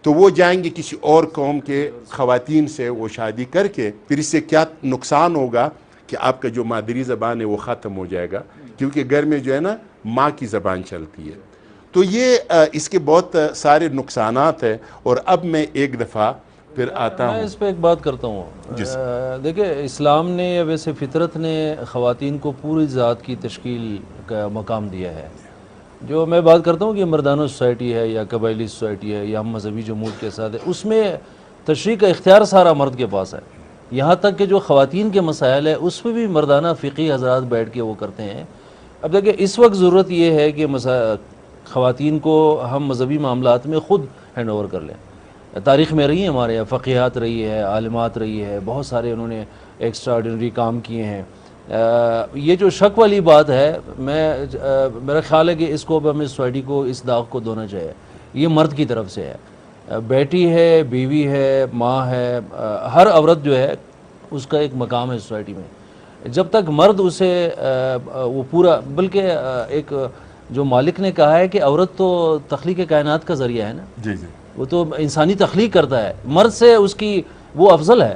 تو وہ جائیں گے کسی اور قوم کے خواتین سے وہ شادی کر کے. پھر اس سے کیا نقصان ہوگا کہ آپ کا جو مادری زبان ہے وہ ختم ہو جائے گا، کیونکہ گھر میں جو ہے نا ماں کی زبان چلتی ہے. تو یہ اس کے بہت سارے نقصانات ہیں. اور اب میں ایک دفعہ پھر آتا میں ہوں. اس پہ ایک بات کرتا ہوں. دیکھیں اسلام نے یا ویسے فطرت نے خواتین کو پوری ذات کی تشکیل کا مقام دیا ہے. جو میں بات کرتا ہوں کہ مردانہ سوسائٹی ہے یا قبائلی سوسائٹی ہے یا ہم مذہبی جمہور کے ساتھ ہے، اس میں تشریح کا اختیار سارا مرد کے پاس ہے. یہاں تک کہ جو خواتین کے مسائل ہے اس پہ بھی مردانہ فقی حضرات بیٹھ کے وہ کرتے ہیں. اب دیکھیں اس وقت ضرورت یہ ہے کہ خواتین کو ہم مذہبی معاملات میں خود ہینڈ اوور کر لیں. تاریخ میں رہی ہیں ہمارے یہاں فقیہات رہی ہے، عالمات رہی ہے، بہت سارے انہوں نے ایکسٹرا آرڈنری کام کیے ہیں. یہ جو شک والی بات ہے میرا خیال ہے کہ اس کو اب ہمیں سوسائٹی کو اس داغ کو دھونا چاہیے. یہ مرد کی طرف سے ہے، بیٹی ہے، بیوی ہے، ماں ہے، ہر عورت جو ہے اس کا ایک مقام ہے سوسائٹی میں. جب تک مرد اسے وہ پورا، بلکہ ایک جو مالک نے کہا ہے کہ عورت تو تخلیق کائنات کا ذریعہ ہے نا، جی جی وہ تو انسانی تخلیق کرتا ہے، مرد سے اس کی وہ افضل ہے.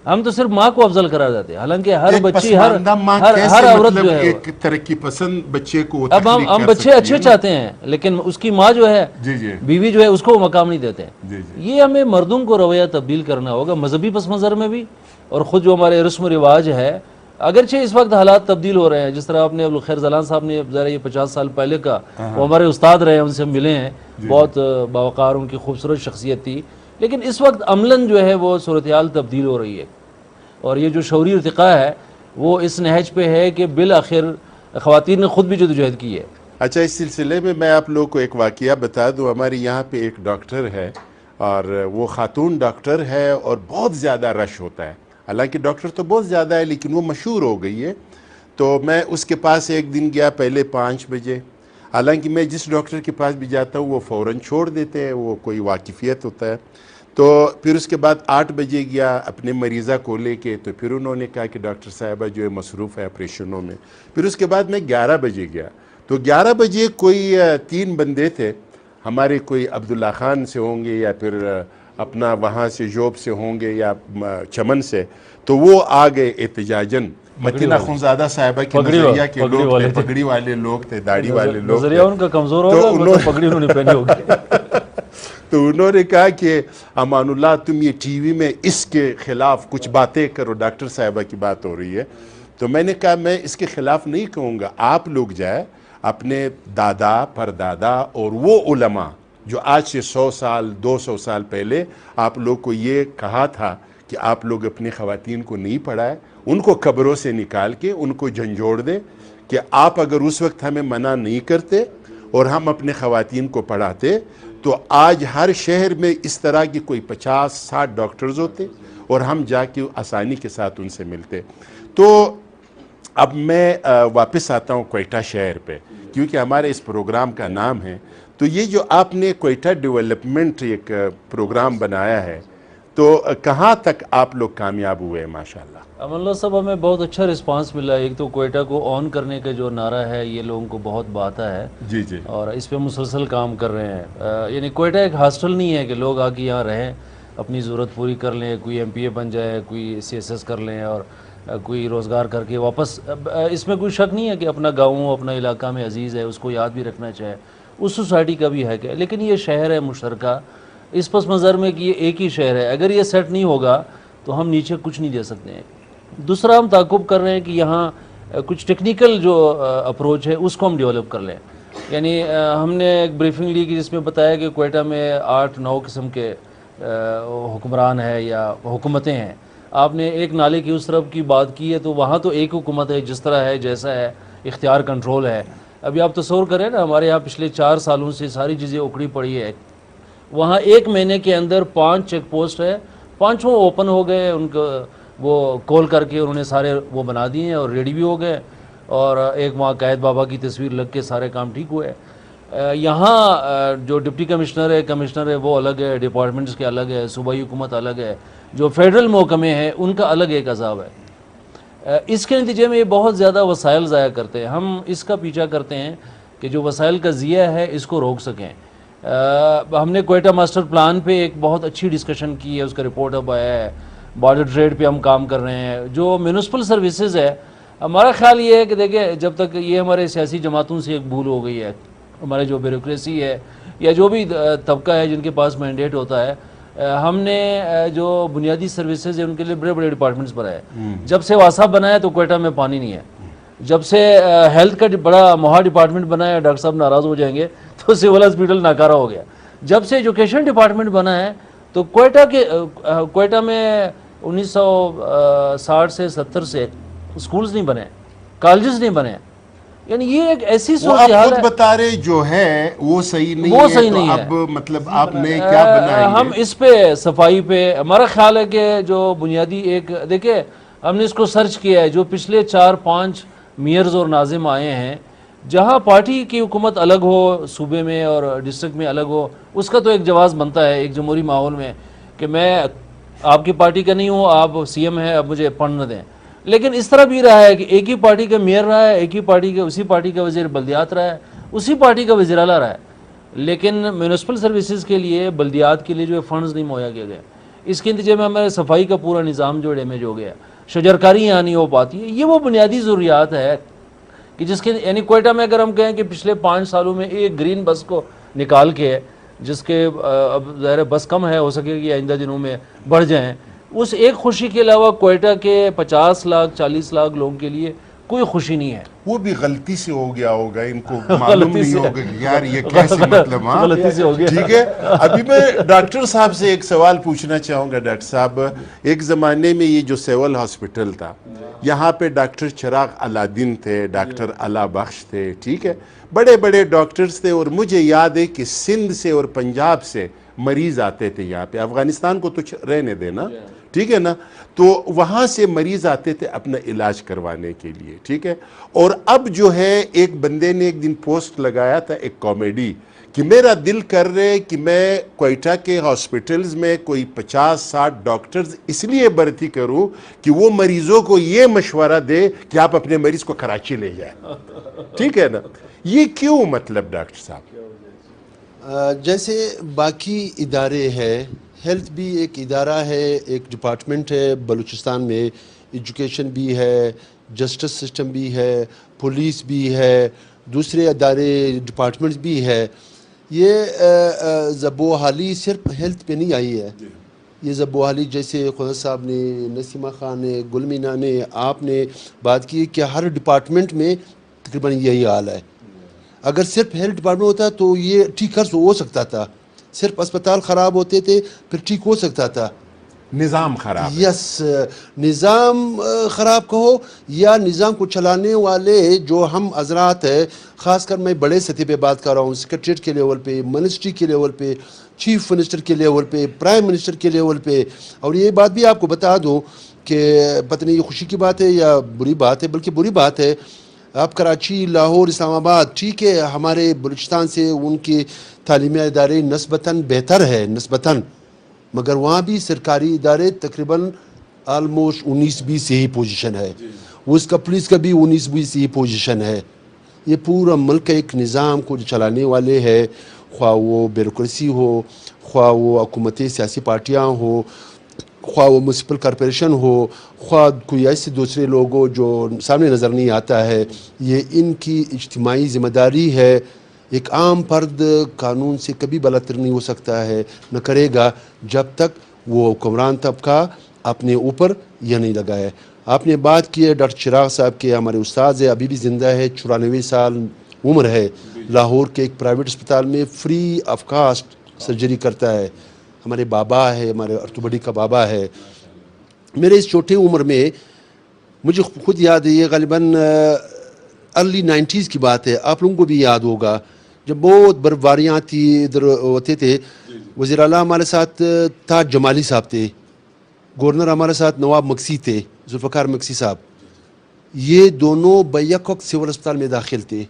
ہم تو صرف ماں کو افضل قرار دیتے ہیں، حالانکہ ہر بچی ہر عورت جو ہے ایک ترقی پسند بچے کو اب ہم بچے اچھے چاہتے ہیں لیکن اس کی ماں جو ہے، جی جی بیوی جو ہے، اس کو وہ مقام نہیں دیتے ہیں. جی جی یہ ہمیں مردوں کو رویہ تبدیل کرنا ہوگا مذہبی پس منظر میں بھی، اور خود جو ہمارے رسم و رواج ہے. اگرچہ اس وقت حالات تبدیل ہو رہے ہیں، جس طرح آپ نے ابوالخیر زلان صاحب نے ذرا یہ 50 سال پہلے کا، وہ ہمارے استاد رہے ہیں، ان سے ملے ہیں، بہت باوقار ان کی خوبصورت شخصیت تھی. لیکن اس وقت عملاً جو ہے وہ صورتحال تبدیل ہو رہی ہے، اور یہ جو شعوری ارتقاء ہے وہ اس نہج پہ ہے کہ بالآخر خواتین نے خود بھی جدوجہد کی ہے. اچھا، اس سلسلے میں آپ لوگوں کو ایک واقعہ بتا دوں. ہمارے یہاں پہ ایک ڈاکٹر ہے اور وہ خاتون ڈاکٹر ہے اور بہت زیادہ رش ہوتا ہے. حالانکہ ڈاکٹر تو بہت زیادہ ہے لیکن وہ مشہور ہو گئی ہے. تو میں اس کے پاس ایک دن گیا پہلے 5 بجے. حالانکہ میں جس ڈاکٹر کے پاس بھی جاتا ہوں وہ فوراً چھوڑ دیتے ہیں، وہ کوئی واقفیت ہوتا ہے. تو پھر اس کے بعد 8 بجے گیا اپنے مریضہ کو لے کے، تو پھر انہوں نے کہا کہ ڈاکٹر صاحبہ جو ہے مصروف ہے آپریشنوں میں. پھر اس کے بعد میں 11 بجے گیا تو 11 بجے کوئی 3 بندے تھے ہمارے، کوئی عبداللہ خان سے ہوں گے یا پھر اپنا وہاں سے جوب سے ہوں گے یا چمن سے. تو وہ آ گئے احتجاجاً. متین اخونزادہ صاحبہ کے نظریہ کے لوگ تھے، پگڑی والے لوگ تھے، داڑھی والے لوگ نظریہ ان کا کمزور ہوگا، پگڑی انہوں نے پہنی ہوگی. تو انہوں نے کہا کہ امان اللہ تم یہ ٹی وی میں اس کے خلاف کچھ باتیں کرو، ڈاکٹر صاحبہ کی بات ہو رہی ہے. تو میں نے کہا میں اس کے خلاف نہیں کہوں گا. آپ لوگ جائے اپنے دادا پردادا اور وہ علماء جو آج سے 100 سال 200 سال پہلے آپ لوگ کو یہ کہا تھا کہ آپ لوگ اپنی خواتین کو نہیں پڑھائے، ان کو قبروں سے نکال کے ان کو جھنجھوڑ دیں کہ آپ اگر اس وقت ہمیں منع نہیں کرتے اور ہم اپنے خواتین کو پڑھاتے تو آج ہر شہر میں اس طرح کی کوئی 50-60 ڈاکٹرز ہوتے اور ہم جا کے آسانی کے ساتھ ان سے ملتے. تو اب میں واپس آتا ہوں کوئٹہ شہر پہ، کیونکہ ہمارے اس پروگرام کا نام ہے. تو یہ جو آپ نے کوئٹہ ڈیولپمنٹ ایک پروگرام بنایا ہے، تو کہاں تک آپ لوگ کامیاب ہوئے ماشاءاللہ؟ امان اللہ صاحب ہمیں بہت اچھا رسپانس ملا. ایک تو کوئٹہ کو آن کرنے کا جو نعرہ ہے یہ لوگوں کو بہت بھاتا ہے جی جی. اور اس پہ مسلسل کام کر رہے ہیں. یعنی کوئٹہ ایک ہاسٹل نہیں ہے کہ لوگ آ کے یہاں رہیں اپنی ضرورت پوری کر لیں, کوئی ایم پی اے بن جائے, کوئی سی ایس ایس کر لیں اور کوئی روزگار کر کے واپس. اس میں کوئی شک نہیں ہے کہ اپنا گاؤں اپنا علاقہ میں عزیز ہے, اس کو یاد بھی رکھنا چاہے, اس سوسائٹی کا بھی ہے کہ, لیکن یہ شہر ہے مشترکہ اس پس منظر میں کہ یہ ایک ہی شہر ہے. اگر یہ سیٹ نہیں ہوگا تو ہم نیچے کچھ نہیں دے سکتے ہیں. دوسرا ہم تعاقب کر رہے ہیں کہ یہاں کچھ ٹیکنیکل جو اپروچ ہے اس کو ہم ڈیولپ کر لیں. یعنی ہم نے ایک بریفنگ لی کہ جس میں بتایا کہ کوئٹہ میں 8-9 قسم کے حکمران ہے یا حکومتیں ہیں. آپ نے ایک نالے کی اس طرف کی بات کی ہے تو وہاں تو ایک حکومت ہے, جس طرح ہے جیسا ہے, اختیار کنٹرول ہے. ابھی آپ تصور کریں نا, ہمارے یہاں پچھلے 4 سالوں سے ساری چیزیں اکھڑی پڑی ہے. وہاں 1 مہینے کے اندر 5 چیک پوسٹ ہے, 5 اوپن ہو گئے. ان کو وہ کال کر کے انہوں نے سارے وہ بنا دیے اور ریڈی بھی ہو گئے, اور ایک وہاں قائد بابا کی تصویر لگ کے سارے کام ٹھیک ہوئے. یہاں جو ڈپٹی کمشنر ہے وہ الگ ہے, ڈپارٹمنٹس کے الگ ہے, صوبائی حکومت الگ ہے, جو فیڈرل محکمے ہیں ان کا الگ ایک عذاب ہے. اس کے نتیجے میں یہ بہت زیادہ وسائل ضائع کرتے ہیں. ہم اس کا پیچھا کرتے ہیں کہ جو وسائل کا ضیاع ہے اس کو روک سکیں. ہم نے کوئٹہ ماسٹر پلان پہ ایک بہت اچھی ڈسکشن کی ہے, اس کا رپورٹ اب آیا ہے. بارڈر ٹریڈ پہ ہم کام کر رہے ہیں. جو میونسپل سروسز ہے, ہمارا خیال یہ ہے کہ دیکھیں جب تک یہ ہمارے سیاسی جماعتوں سے ایک بھول ہو گئی ہے, ہمارے جو بیوروکریسی ہے یا جو بھی طبقہ ہے جن کے پاس مینڈیٹ ہوتا ہے, ہم نے جو بنیادی سروسز ہیں ان کے لیے بڑے بڑے ڈپارٹمنٹس بنائے. جب سے واسا بنایا تو کوئٹہ میں پانی نہیں ہے. جب سے ہیلتھ کا بڑا موہا ڈپارٹمنٹ بنا ہے, ڈاکٹر صاحب ناراض ہو جائیں گے, تو سول ہاسپٹل ناکارہ ہو گیا. جب سے ایجوکیشن ڈپارٹمنٹ بنا ہے تو کوئٹہ میں 1960 سے 70 سے اسکولز نہیں بنے, کالجز نہیں بنے. یعنی یہ ایک ایسی صورتحال ہے. آپ خود بتا رہے جو ہے وہ صحیح نہیں ہے, وہ صحیح نہیں ہے. اب مطلب آپ نے کیا بنائیں گے؟ ہم اس پہ صفائی پہ ہمارا خیال ہے کہ جو بنیادی ایک دیکھیں, ہم نے اس کو سرچ کیا ہے. جو پچھلے 4-5 میئرز اور ناظم آئے ہیں, جہاں پارٹی کی حکومت الگ ہو صوبے میں اور ڈسٹرکٹ میں الگ ہو, اس کا تو ایک جواز بنتا ہے ایک جمہوری ماحول میں کہ میں آپ کی پارٹی کا نہیں ہوں, آپ سی ایم ہیں, اب مجھے پڑھنے دیں. لیکن اس طرح بھی رہا ہے کہ ایک ہی پارٹی کا میئر رہا ہے, ایک ہی پارٹی کا اسی پارٹی کا وزیر بلدیات رہا ہے, اسی پارٹی کا وزیر اعلیٰ رہا ہے, لیکن میونسپل سروسز کے لیے بلدیات کے لیے جو فنڈز نہیں مہیا کیے گئے. اس کے نتیجے میں ہمارے صفائی کا پورا نظام جو ڈیمیج ہو گیا, شجرکاری یہاں نہیں ہو پاتی ہے. یہ وہ بنیادی ضروریات ہے کہ جس کے یعنی کوئٹہ میں اگر ہم کہیں کہ پچھلے 5 سالوں میں ایک گرین بس کو نکال کے, جس کے اب ظاہر بس کم ہے, ہو سکے کہ آئندہ دنوں میں بڑھ جائیں, اس ایک خوشی کے علاوہ کوئٹہ کے 50 لاکھ 40 لاکھ لوگوں کے لیے کوئی خوشی نہیں ہے. وہ بھی غلطی سے ہو گیا ہوگا, ان کو معلوم نہیں ہوگا کہ یار یہ کیسے مطلب. ہاں غلطی سے ہو گیا. ٹھیک ہے. ابھی میں ڈاکٹر صاحب سے ایک سوال پوچھنا چاہوں گا. ڈاکٹر صاحب, ایک زمانے میں یہ جو سیول ہاسپٹل تھا, یہاں پہ ڈاکٹر چراغ علادین تھے, ڈاکٹر علا بخش تھے, ٹھیک ہے, بڑے بڑے ڈاکٹرز تھے. اور مجھے یاد ہے کہ سندھ سے اور پنجاب سے مریض آتے تھے یہاں پہ. افغانستان کو تو رہنے دینا, ٹھیک ہے نا, تو وہاں سے مریض آتے تھے اپنا علاج کروانے کے لیے, ٹھیک ہے. اور اب جو ہے ایک بندے نے ایک دن پوسٹ لگایا تھا, ایک کامیڈی, کہ میرا دل کر رہے کہ میں کوئٹہ کے ہاسپٹلز میں کوئی 50-60 ڈاکٹرز اس لیے بھرتی کروں کہ وہ مریضوں کو یہ مشورہ دے کہ آپ اپنے مریض کو کراچی لے جائیں. ٹھیک ہے نا. یہ کیوں مطلب ڈاکٹر صاحب؟ جیسے باقی ادارے ہیں, ہیلتھ بھی ایک ادارہ ہے, ایک ڈپارٹمنٹ ہے بلوچستان میں, ایجوکیشن بھی ہے, جسٹس سسٹم بھی ہے, پولیس بھی ہے, دوسرے ادارے ڈپارٹمنٹس بھی ہے. یہ زبوحالی صرف ہیلتھ پہ نہیں آئی ہے. یہ زبوحالی جیسے خدا صاحب نے, نسیمہ خان نے, گل مینا نے, آپ نے بات کی کہ ہر ڈپارٹمنٹ میں تقریباً یہی حال ہے. اگر صرف ہیلتھ ڈپارٹمنٹ ہوتا تو یہ ٹھیک ہو سکتا تھا. صرف اسپتال خراب ہوتے تھے پھر ٹھیک ہو سکتا تھا. نظام خراب. یس, نظام خراب کہو یا نظام کو چلانے والے جو ہم حضرات ہیں, خاص کر میں بڑے سطح پہ بات کر رہا ہوں, سیکریٹریٹ کے لیول پہ, منسٹری کے لیول پہ, چیف منسٹر کے لیول پہ, پرائم منسٹر کے لیول پہ. اور یہ بات بھی آپ کو بتا دوں کہ پتہ نہیں یہ خوشی کی بات ہے یا بری بات ہے, بلکہ بری بات ہے. آپ کراچی, لاہور, اسلام آباد, ٹھیک ہے, ہمارے بلوچستان سے ان کی تعلیمی ادارے نسبتاً بہتر ہے, نسبتاً مگر وہاں بھی سرکاری ادارے تقریباً آلموسٹ 19-20 یہی پوزیشن ہے، وہ اس کا پولیس کا بھی 19-20 یہی پوزیشن ہے. یہ پورا ملک ایک نظام کو جو چلانے والے ہے، خواہ وہ بیوروکریسی ہو، خواہ وہ حکومتی سیاسی پارٹیاں ہو، خواہ وہ میونسپل کارپوریشن ہو، خواہ کوئی ایسے دوسرے لوگ ہو جو سامنے نظر نہیں آتا ہے، یہ ان کی اجتماعی ذمہ داری ہے. ایک عام فرد قانون سے کبھی بالاتر نہیں ہو سکتا ہے، نہ کرے گا جب تک وہ حکمران طبقہ اپنے اوپر یہ نہیں لگائے. آپ نے بات کی ہے ڈاکٹر چراغ صاحب کے، ہمارے استاد ہے، ابھی بھی زندہ ہے، 94 سال عمر ہے، لاہور کے ایک پرائیویٹ اسپتال میں فری آف کاسٹ سرجری کرتا ہے. ہمارے بابا ہے، ہمارے ارتوبڑی کا بابا ہے. میرے اس چھوٹے عمر میں مجھے خود یاد ہے، یہ غالباً ارلی 90s کی بات ہے، آپ لوگوں کو بھی یاد ہوگا، جب بہت برفباریاں تھی ادھر ہوتے تھے. وزیر اعلیٰ ہمارے ساتھ تاج جمالی صاحب تھے، گورنر ہمارے ساتھ نواب مکسی تھے، ذوالفقار مکسی صاحب. یہ دونوں بیک وقت سول اسپتال میں داخل تھے،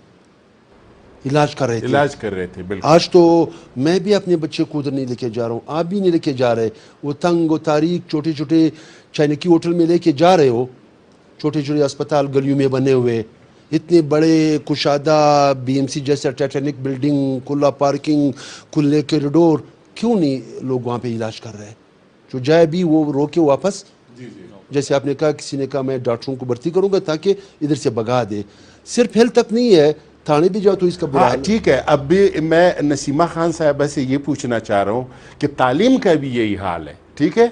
علاج کر رہے تھے. علاج کر رہے تھے. بالکل. آج تو میں بھی اپنے بچے کو ادھر نہیں لے کے جا رہا ہوں، آپ بھی نہیں لے کے جا رہے. وہ تنگ و تاریک چھوٹے چھوٹے چائنکی ہوٹل میں لے کے جا رہے ہو، چھوٹے چھوٹے اسپتال گلیوں میں بنے ہوئے، اتنے بڑے کشادہ BMC جیسا ٹائٹینک بلڈنگ، کھلا پارکنگ، کھلے کوریڈور، کیوں نہیں لوگ وہاں پہ علاج کر رہے ہیں؟ جو جائے بھی وہ رو کے واپس، جیسے آپ نے کہا کسی نے کہا میں ڈاکٹروں کو بھرتی کروں گا تاکہ ادھر سے بگا دے. صرف ہیلتھ تک نہیں ہے، تھانے بھی جاؤ تو اس کا برا حال ہے. ٹھیک ہے. اب بھی میں نسیمہ خان صاحبہ سے یہ پوچھنا چاہ رہا ہوں کہ تعلیم کا بھی یہی حال ہے. ٹھیک ہے.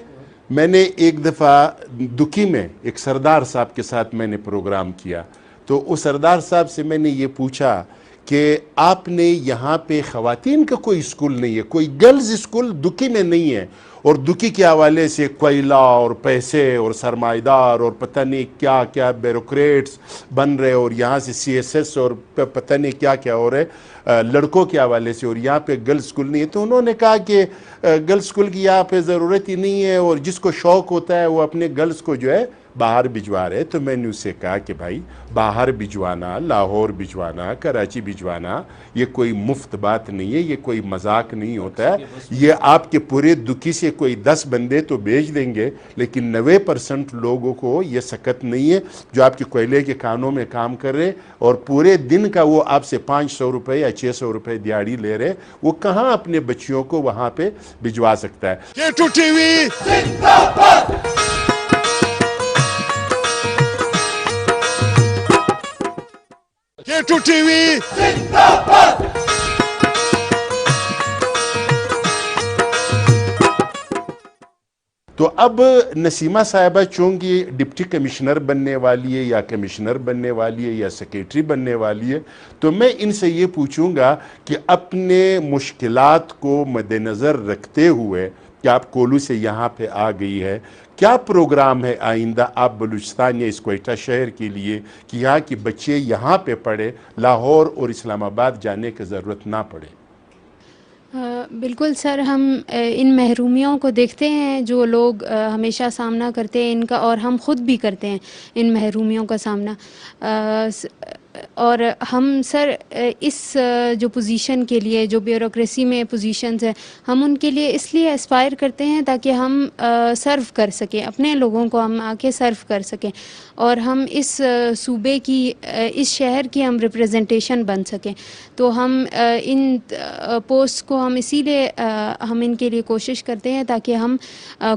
میں نے ایک دفعہ دکی میں ایک سردار صاحب کے ساتھ میں نے پروگرام کیا، تو اس سردار صاحب سے میں نے یہ پوچھا کہ آپ نے یہاں پہ خواتین کا کوئی اسکول نہیں ہے، کوئی گرلز اسکول دکی میں نہیں ہے، اور دکی کے حوالے سے کوئلہ اور پیسے اور سرمایہ دار اور پتہ نہیں کیا کیا بیوروکریٹس بن رہے، اور یہاں سے CSS اور پتہ نہیں کیا کیا ہو رہے لڑکوں کے حوالے سے، اور یہاں پہ گرلز اسکول نہیں ہے. تو انہوں نے کہا کہ گرلز اسکول کی یہاں پہ ضرورت ہی نہیں ہے، اور جس کو شوق ہوتا ہے وہ اپنے گرلز کو جو ہے باہر بھجوا رہے. تو میں نے اس سے کہا کہ بھائی باہر بھجوانا، لاہور بھجوانا، کراچی بھجوانا یہ کوئی مفت بات نہیں ہے، یہ کوئی مذاق نہیں ہوتا ہے. یہ آپ کے پورے دکی سے کوئی 10 بندے تو بھیج دیں گے، لیکن 90% لوگوں کو یہ سکت نہیں ہے جو آپ کے کوئلے کے کانوں میں کام کر رہے، اور پورے دن کا وہ آپ سے 500 روپے یا 600 روپے دیہڑی لے رہے. وہ کہاں اپنے بچیوں کو وہاں پہ بھجوا سکتا ہے؟ K2 TV K2 TV تو اب نسیمہ صاحبہ چونکہ ڈپٹی کمشنر بننے والی ہے یا کمشنر بننے والی ہے یا سیکریٹری بننے والی ہے، تو میں ان سے یہ پوچھوں گا کہ اپنے مشکلات کو مد نظر رکھتے ہوئے کہ آپ کولو سے یہاں پہ آ گئی ہے، کیا پروگرام ہے آئندہ آپ بلوچستان یا اس کوئٹہ شہر کے لیے کہ یہاں کے بچے یہاں پہ پڑھے، لاہور اور اسلام آباد جانے کی ضرورت نہ پڑے؟ بالکل سر، ہم ان محرومیوں کو دیکھتے ہیں جو لوگ ہمیشہ سامنا کرتے ہیں ان کا، اور ہم خود بھی کرتے ہیں ان محرومیوں کا سامنا. اور ہم سر اس جو پوزیشن کے لیے، جو بیوروکریسی میں پوزیشنز ہیں، ہم ان کے لیے اس لیے اسپائر کرتے ہیں تاکہ ہم سرو کر سکیں اپنے لوگوں کو، ہم آ کے سرو کر سکیں، اور ہم اس صوبے کی، اس شہر کی ہم ریپریزنٹیشن بن سکیں. تو ہم ان پوسٹ کو ہم اسی لیے ہم ان کے لیے کوشش کرتے ہیں تاکہ ہم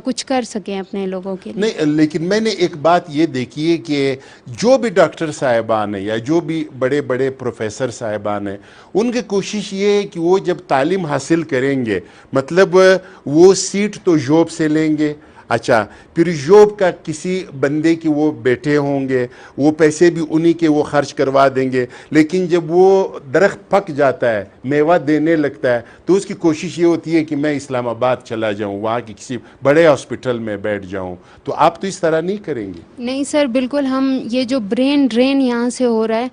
کچھ کر سکیں اپنے لوگوں کے لیے. نہیں، لیکن میں نے ایک بات یہ دیکھی ہے کہ جو بھی ڈاکٹر صاحبان ہیں یا جو بھی بڑے بڑے پروفیسر صاحبان ہیں، ان کی کوشش یہ ہے کہ وہ جب تعلیم حاصل کریں گے، مطلب وہ سیٹ تو جاب سے لیں گے، اچھا پھر جاب کا کسی بندے کے وہ بیٹے ہوں گے، وہ پیسے بھی انہی کے وہ خرچ کروا دیں گے، لیکن جب وہ درخت پک جاتا ہے، میوہ دینے لگتا ہے، تو اس کی کوشش یہ ہوتی ہے کہ میں اسلام آباد چلا جاؤں، وہاں کی کسی بڑے ہاسپٹل میں بیٹھ جاؤں. تو آپ تو اس طرح نہیں کریں گے؟ نہیں سر، بالکل. ہم یہ جو برین ڈرین یہاں سے ہو رہا ہے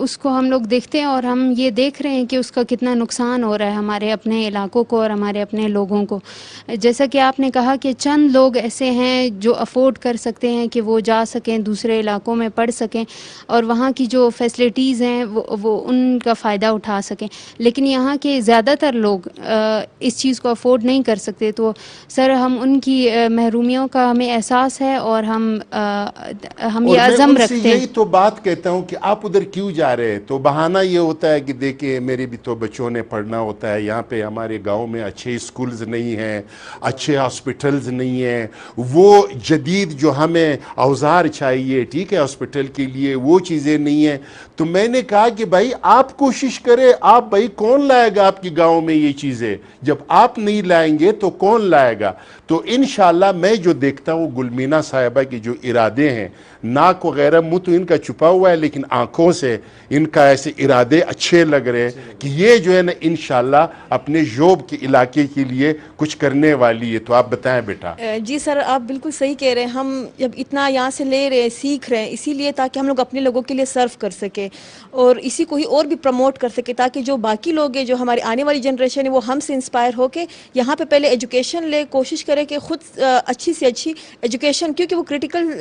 اس کو ہم لوگ دیکھتے ہیں، اور ہم یہ دیکھ رہے ہیں کہ اس کا کتنا نقصان ہو رہا ہے ہمارے اپنے علاقوں کو اور ہمارے اپنے لوگوں کو. جیسا کہ آپ آپ نے کہا کہ چند لوگ ایسے ہیں جو افورڈ کر سکتے ہیں کہ وہ جا سکیں دوسرے علاقوں میں پڑھ سکیں اور وہاں کی جو فیسلٹیز ہیں وہ ان کا فائدہ اٹھا سکیں، لیکن یہاں کے زیادہ تر لوگ اس چیز کو افورڈ نہیں کر سکتے. تو سر ہم ان کی محرومیوں کا ہمیں احساس ہے اور ہم یہ اور میں عزم ان سے رکھتے ہیں. یہی تو بات کہتا ہوں کہ آپ ادھر کیوں جا رہے ہیں؟ تو بہانہ یہ ہوتا ہے کہ دیکھیں میرے بھی تو بچوں نے پڑھنا ہوتا ہے، یہاں پہ ہمارے گاؤں میں اچھے اسکولز نہیں ہیں، اچھے ہاسپٹلز نہیں ہیں، وہ جدید جو ہمیں اوزار چاہیے ٹھیک ہے ہاسپٹل کے لیے وہ چیزیں نہیں ہیں. تو میں نے کہا کہ بھائی آپ کوشش کریں، آپ بھائی کون لائے گا آپ کی گاؤں میں یہ چیزیں؟ جب آپ نہیں لائیں گے تو کون لائے گا؟ تو انشاءاللہ میں جو دیکھتا ہوں گلمینہ صاحبہ کی جو ارادے ہیں، ناک وغیرہ منہ تو ان کا چھپا ہوا ہے لیکن آنکھوں سے ان کا ایسے ارادے اچھے لگ رہے ہیں کہ یہ جو ہے نا انشاءاللہ اپنے جوب کے علاقے کے لیے کچھ کرنے والی ہے. تو آپ بتائیں بیٹا. جی سر آپ بالکل صحیح کہہ رہے ہیں. ہم جب اتنا یہاں سے لے رہے ہیں سیکھ رہے ہیں اسی لیے تاکہ ہم لوگ اپنے لوگوں کے لیے سرو کر سکیں اور اسی کو ہی اور بھی پروموٹ کر سکے تاکہ جو باقی لوگ ہیں جو ہماری آنے والی جنریشن ہے وہ ہم سے انسپائر ہو کے یہاں پہ پہلے ایجوکیشن لے، کوشش کرے کہ خود اچھی سے اچھی ایجوکیشن کیونکہ وہ کرٹیکل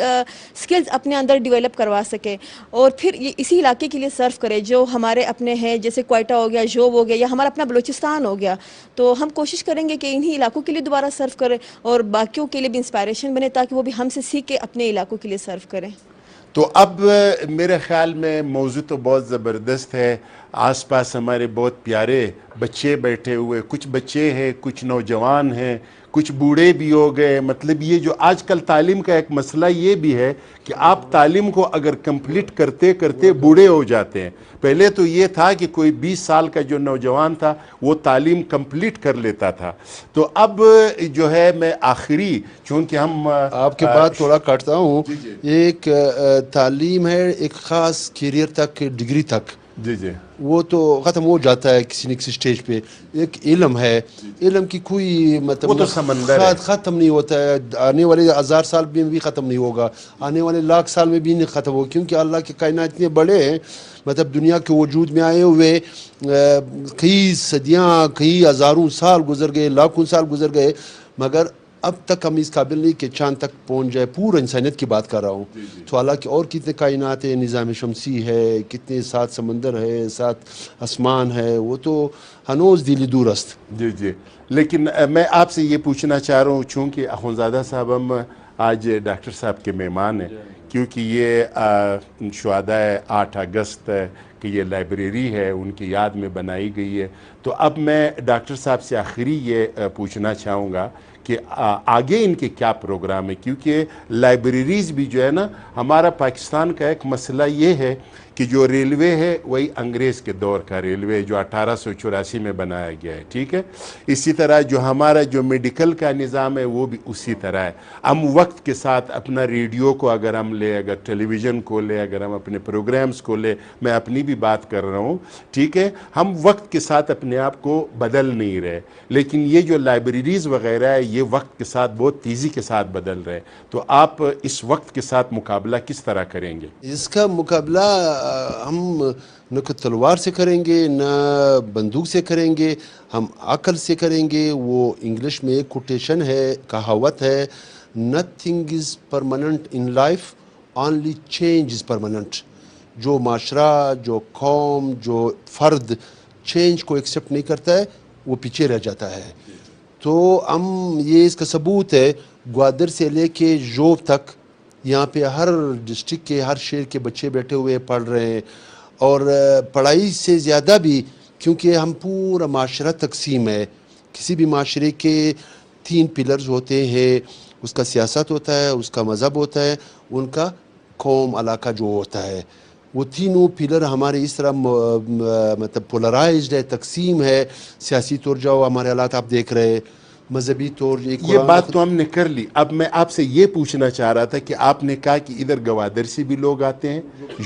سکلز اپنے اندر ڈیولپ کروا سکے اور پھر یہ اسی علاقے کے لیے سرو کرے جو ہمارے اپنے ہیں جیسے کوئٹہ ہو گیا، جوب ہو گیا یا ہمارا اپنا بلوچستان ہو گیا. تو ہم کوشش کریں گے کہ انہی علاقوں کے لیے دوبارہ سرو کریں اور باقیوں کے لیے بھی انسپائریشن بنے تاکہ وہ بھی ہم سے سیکھ کے اپنے علاقوں کے لیے سرو کریں. تو اب میرے خیال میں موضوع تو بہت زبردست ہے. آس پاس ہمارے بہت پیارے بچے بیٹھے ہوئے، کچھ بچے ہیں، کچھ نوجوان ہیں، کچھ بوڑھے بھی ہو گئے. مطلب یہ جو آج کل تعلیم کا ایک مسئلہ یہ بھی ہے کہ آپ تعلیم کو اگر کمپلیٹ کرتے کرتے بوڑھے ہو جاتے ہیں. پہلے تو یہ تھا کہ کوئی 20 سال کا جو نوجوان تھا وہ تعلیم کمپلیٹ کر لیتا تھا. تو اب جو ہے میں آخری چونکہ ہم آپ کے بات تھوڑا کاٹتا ہوں. ایک تعلیم ہے ایک خاص کیریئر تک، ڈگری تک، جی جی وہ تو ختم ہو جاتا ہے کسی نہ کسی سٹیج پہ. ایک علم ہے، علم کی کوئی وہ مطلب تو سمندر ہے. ختم نہیں ہوتا ہے. آنے والے 1000 سال میں بھی ختم نہیں ہوگا، آنے والے 1,00,000 سال میں بھی نہیں ختم ہوگا کیونکہ اللہ کے کائنات اتنے بڑے ہیں. مطلب دنیا کے وجود میں آئے ہوئے کئی صدیاں، کئی ہزاروں سال گزر گئے، لاکھوں سال گزر گئے، مگر اب تک ہم اس قابل نہیں کہ چاند تک پہنچ جائے. پورا انسانیت کی بات کر رہا ہوں. تو اللہ کے اور کتنے کائنات ہیں، نظام شمسی ہے، کتنے 7 سمندر ہے، 7 آسمان ہے، وہ تو ہنوز دلی دور است. جی جی. لیکن میں آپ سے یہ پوچھنا چاہ رہا ہوں چونکہ اخونزادہ صاحب ہم آج ڈاکٹر صاحب کے مہمان ہیں کیونکہ یہ شہدائے 8 اگست کہ یہ لائبریری ہے ان کی یاد میں بنائی گئی ہے. تو اب میں ڈاکٹر صاحب سے آخری یہ پوچھنا چاہوں گا کہ آگے ان کے کیا پروگرام ہے کیونکہ لائبریریز بھی جو ہے نا ہمارا پاکستان کا ایک مسئلہ یہ ہے کہ جو ریلوے ہے وہی انگریز کے دور کا ریلوے جو 1884 میں بنایا گیا ہے ٹھیک ہے. اسی طرح جو ہمارا جو میڈیکل کا نظام ہے وہ بھی اسی طرح ہے. ہم وقت کے ساتھ اپنا ریڈیو کو اگر ہم لے، اگر ٹیلی ویژن کو لے، اگر ہم اپنے پروگرامز کو لے، میں اپنی بھی بات کر رہا ہوں ٹھیک ہے، ہم وقت کے ساتھ اپنے آپ کو بدل نہیں رہے. لیکن یہ جو لائبریریز وغیرہ ہے یہ وقت کے ساتھ بہت تیزی کے ساتھ بدل رہے. تو آپ اس وقت کے ساتھ مقابلہ کس طرح کریں گے؟ اس کا مقابلہ ہم نہ تلوار سے کریں گے نہ بندوق سے کریں گے، ہم عقل سے کریں گے. وہ انگلش میں ایک کوٹیشن ہے، کہاوت ہے، nothing is permanent in life, only change is permanent. جو معاشرہ، جو قوم، جو فرد چینج کو ایکسیپٹ نہیں کرتا ہے وہ پیچھے رہ جاتا ہے. تو ہم یہ اس کا ثبوت ہے گوادر سے لے کے جوب تک یہاں پہ ہر ڈسٹرکٹ کے ہر شہر کے بچے بیٹھے ہوئے پڑھ رہے ہیں. اور پڑھائی سے زیادہ بھی کیونکہ ہم پورا معاشرہ تقسیم ہے. کسی بھی معاشرے کے 3 پلرز ہوتے ہیں، اس کا سیاست ہوتا ہے، اس کا مذہب ہوتا ہے، ان کا قوم علاقہ جو ہوتا ہے. وہ تینوں پلر ہمارے اس طرح مطلب پولرائزڈ ہے، تقسیم ہے. سیاسی طور جاؤ ہمارے حالات آپ دیکھ رہے ہیں، مذہبی طور یہ بات تو ہم نے کر لی. اب میں آپ سے یہ پوچھنا چاہ رہا تھا کہ آپ نے کہا کہ ادھر گوادر سے بھی لوگ آتے ہیں،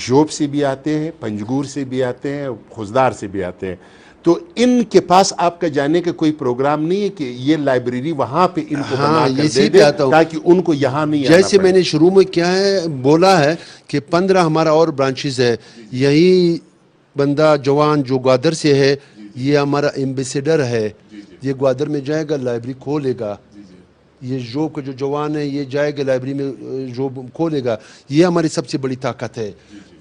جوب سے بھی آتے ہیں، پنجگور سے بھی آتے ہیں، خوزدار سے بھی آتے ہیں. تو ان کے پاس آپ کا جانے کا کوئی پروگرام نہیں ہے کہ یہ لائبریری وہاں پہ ان کو بنا کر دے دے تاکہ ان کو یہاں نہیں آنا جیسے پڑے؟ میں نے شروع میں کیا ہے بولا ہے کہ 15 ہمارا اور برانچز ہے. یہی بندہ جوان جو گوادر سے ہے یہ ہمارا ایمبیسیڈر ہے، یہ گوادر میں جائے گا، لائبریری کھولے گا. یہ جاب کا جو جوان ہے یہ جائے گا لائبریری میں جاب کھولے گا, یہ ہماری سب سے بڑی طاقت ہے.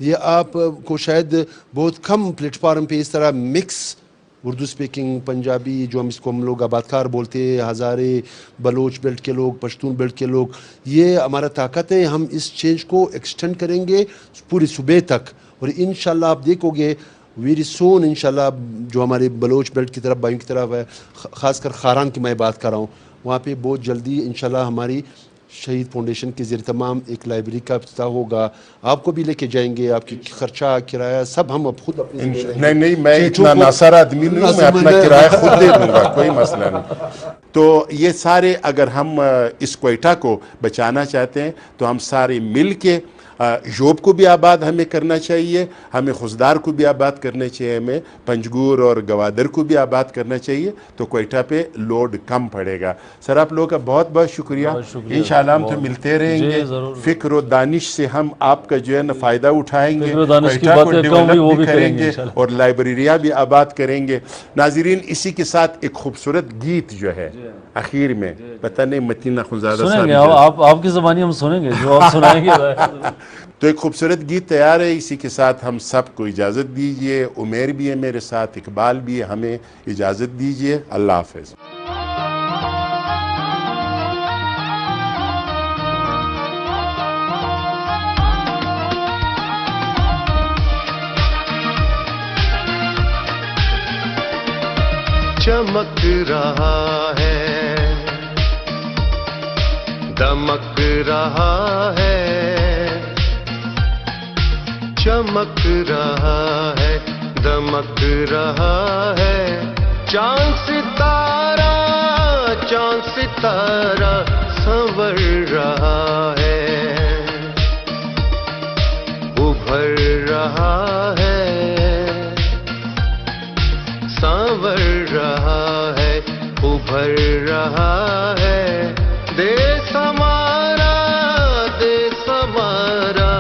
یہ آپ کو شاید بہت کم پلیٹ فارم پہ اس طرح مکس اردو اسپیکنگ, پنجابی جو ہم لوگ آباد کار بولتے ہیں, ہزارے, بلوچ بیلٹ کے لوگ, پشتون بیلٹ کے لوگ, یہ ہمارا طاقت ہے. ہم اس چینج کو ایکسٹینڈ کریں گے پوری صوبے تک, اور انشاءاللہ آپ دیکھو گے ویری سون انشاءاللہ جو ہمارے بلوچ بیلٹ کی طرف بائیوں کی طرف ہے, خاص کر خاران کی میں بات کر رہا ہوں, وہاں پہ بہت جلدی انشاءاللہ ہماری شہید فاؤنڈیشن کے زیر تمام ایک لائبریری کا افتتاح ہوگا. آپ کو بھی لے کے جائیں گے, آپ کی خرچہ کرایہ سب ہم اب خود اپنے نہیں میں اتنا ناصر آدمی نہیں ہوں, میں اپنا کرایہ خود دے دوں گا, کوئی مسئلہ نہیں. تو یہ سارے اگر ہم اس کوئٹہ کو بچانا چاہتے ہیں تو ہم سارے مل کے جوب کو بھی آباد ہمیں کرنا چاہیے, ہمیں خزدار کو بھی آباد کرنا چاہیے, ہمیں پنجگور اور گوادر کو بھی آباد کرنا چاہیے, تو کوئٹہ پہ لوڈ کم پڑے گا. سر آپ لوگوں کا بہت بہت شکریہ. انشاءاللہ ہم تو ملتے رہیں گے, فکر و دانش سے ہم آپ کا جو ہے نا فائدہ اٹھائیں گے, کوئٹہ کو ڈیولپ بھی کریں گے اور لائبریریاں بھی آباد کریں گے. ناظرین, اسی کے ساتھ ایک خوبصورت گیت جو ہے اخیر میں, پتہ نہیں متین اخونزادہ صاحب آپ کی زبانی ہم سنیں گے جو آپ سنائیں گے. تو ایک خوبصورت گیت تیار ہے, اسی کے ساتھ ہم سب کو اجازت دیجیے. عمیر بھی ہے میرے ساتھ, اقبال بھی ہے, ہمیں اجازت دیجیے. اللہ حافظ. چمک رہا ہے, دمک رہا ہے, چمک رہا ہے, دمک رہا ہے, چاند ستارہ, چاند ستارہ سنور رہا ہے, ابھر رہا ہے, سنور رہا ہے, ابھر رہا ہے, دیس ہمارا, دیس ہمارا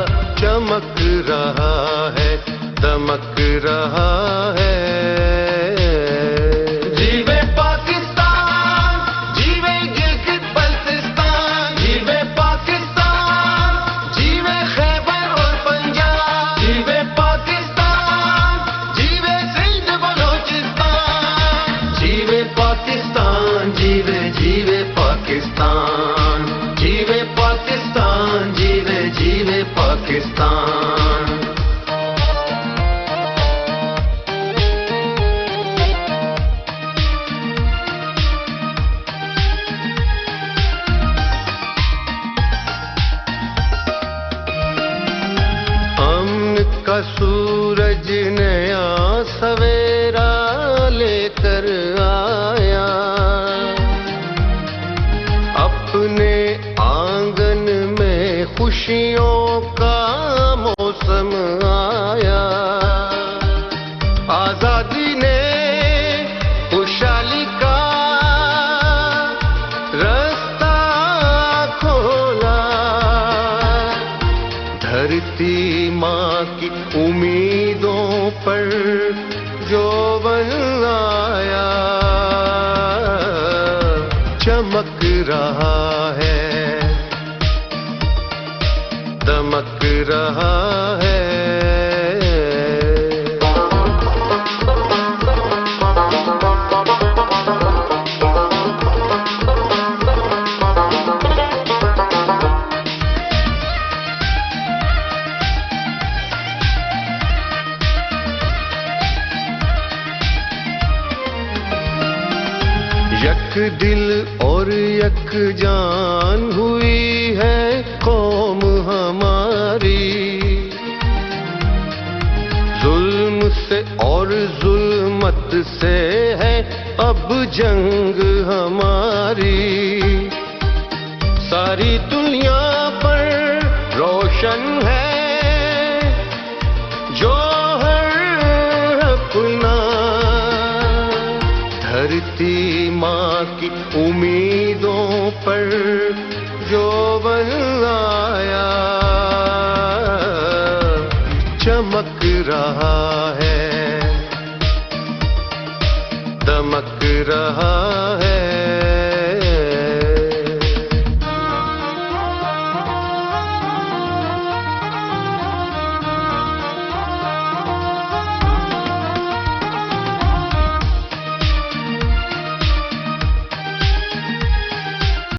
چمک رہا ہے, دمک رہا ہے. جیوے پاکستان, جیوے گلگت بلتستان, جیوے پاکستان, جیوے خیبر اور پنجاب, جیوے پاکستان, جیوے سندھ بلوچستان, جیوے پاکستان, جیوے جیوے پاکستان, جیوے پاکستان, جیوے جیوے پاکستان. امن کا سورج نیا سویرا لے کر آیا, اپنے آنگن میں خوشیوں کا موسم آیا, آزادی نے خوشحالی کا رستہ کھولا, دھرتی ماں کی امیدوں پر جو بن آیا, چمک رہا ہے, دمک رہا ہے. یک دل اور یک جان ہوئی ہے قوم ہماری, ظلم سے اور ظلمت سے ہے اب جنگ ہماری, ساری دنیا پر روشن ہے جوہر اپنا, دھرتی ماں کی امیدوں پر جو بن آیا, چمک رہا ہے, دمک رہا ہے.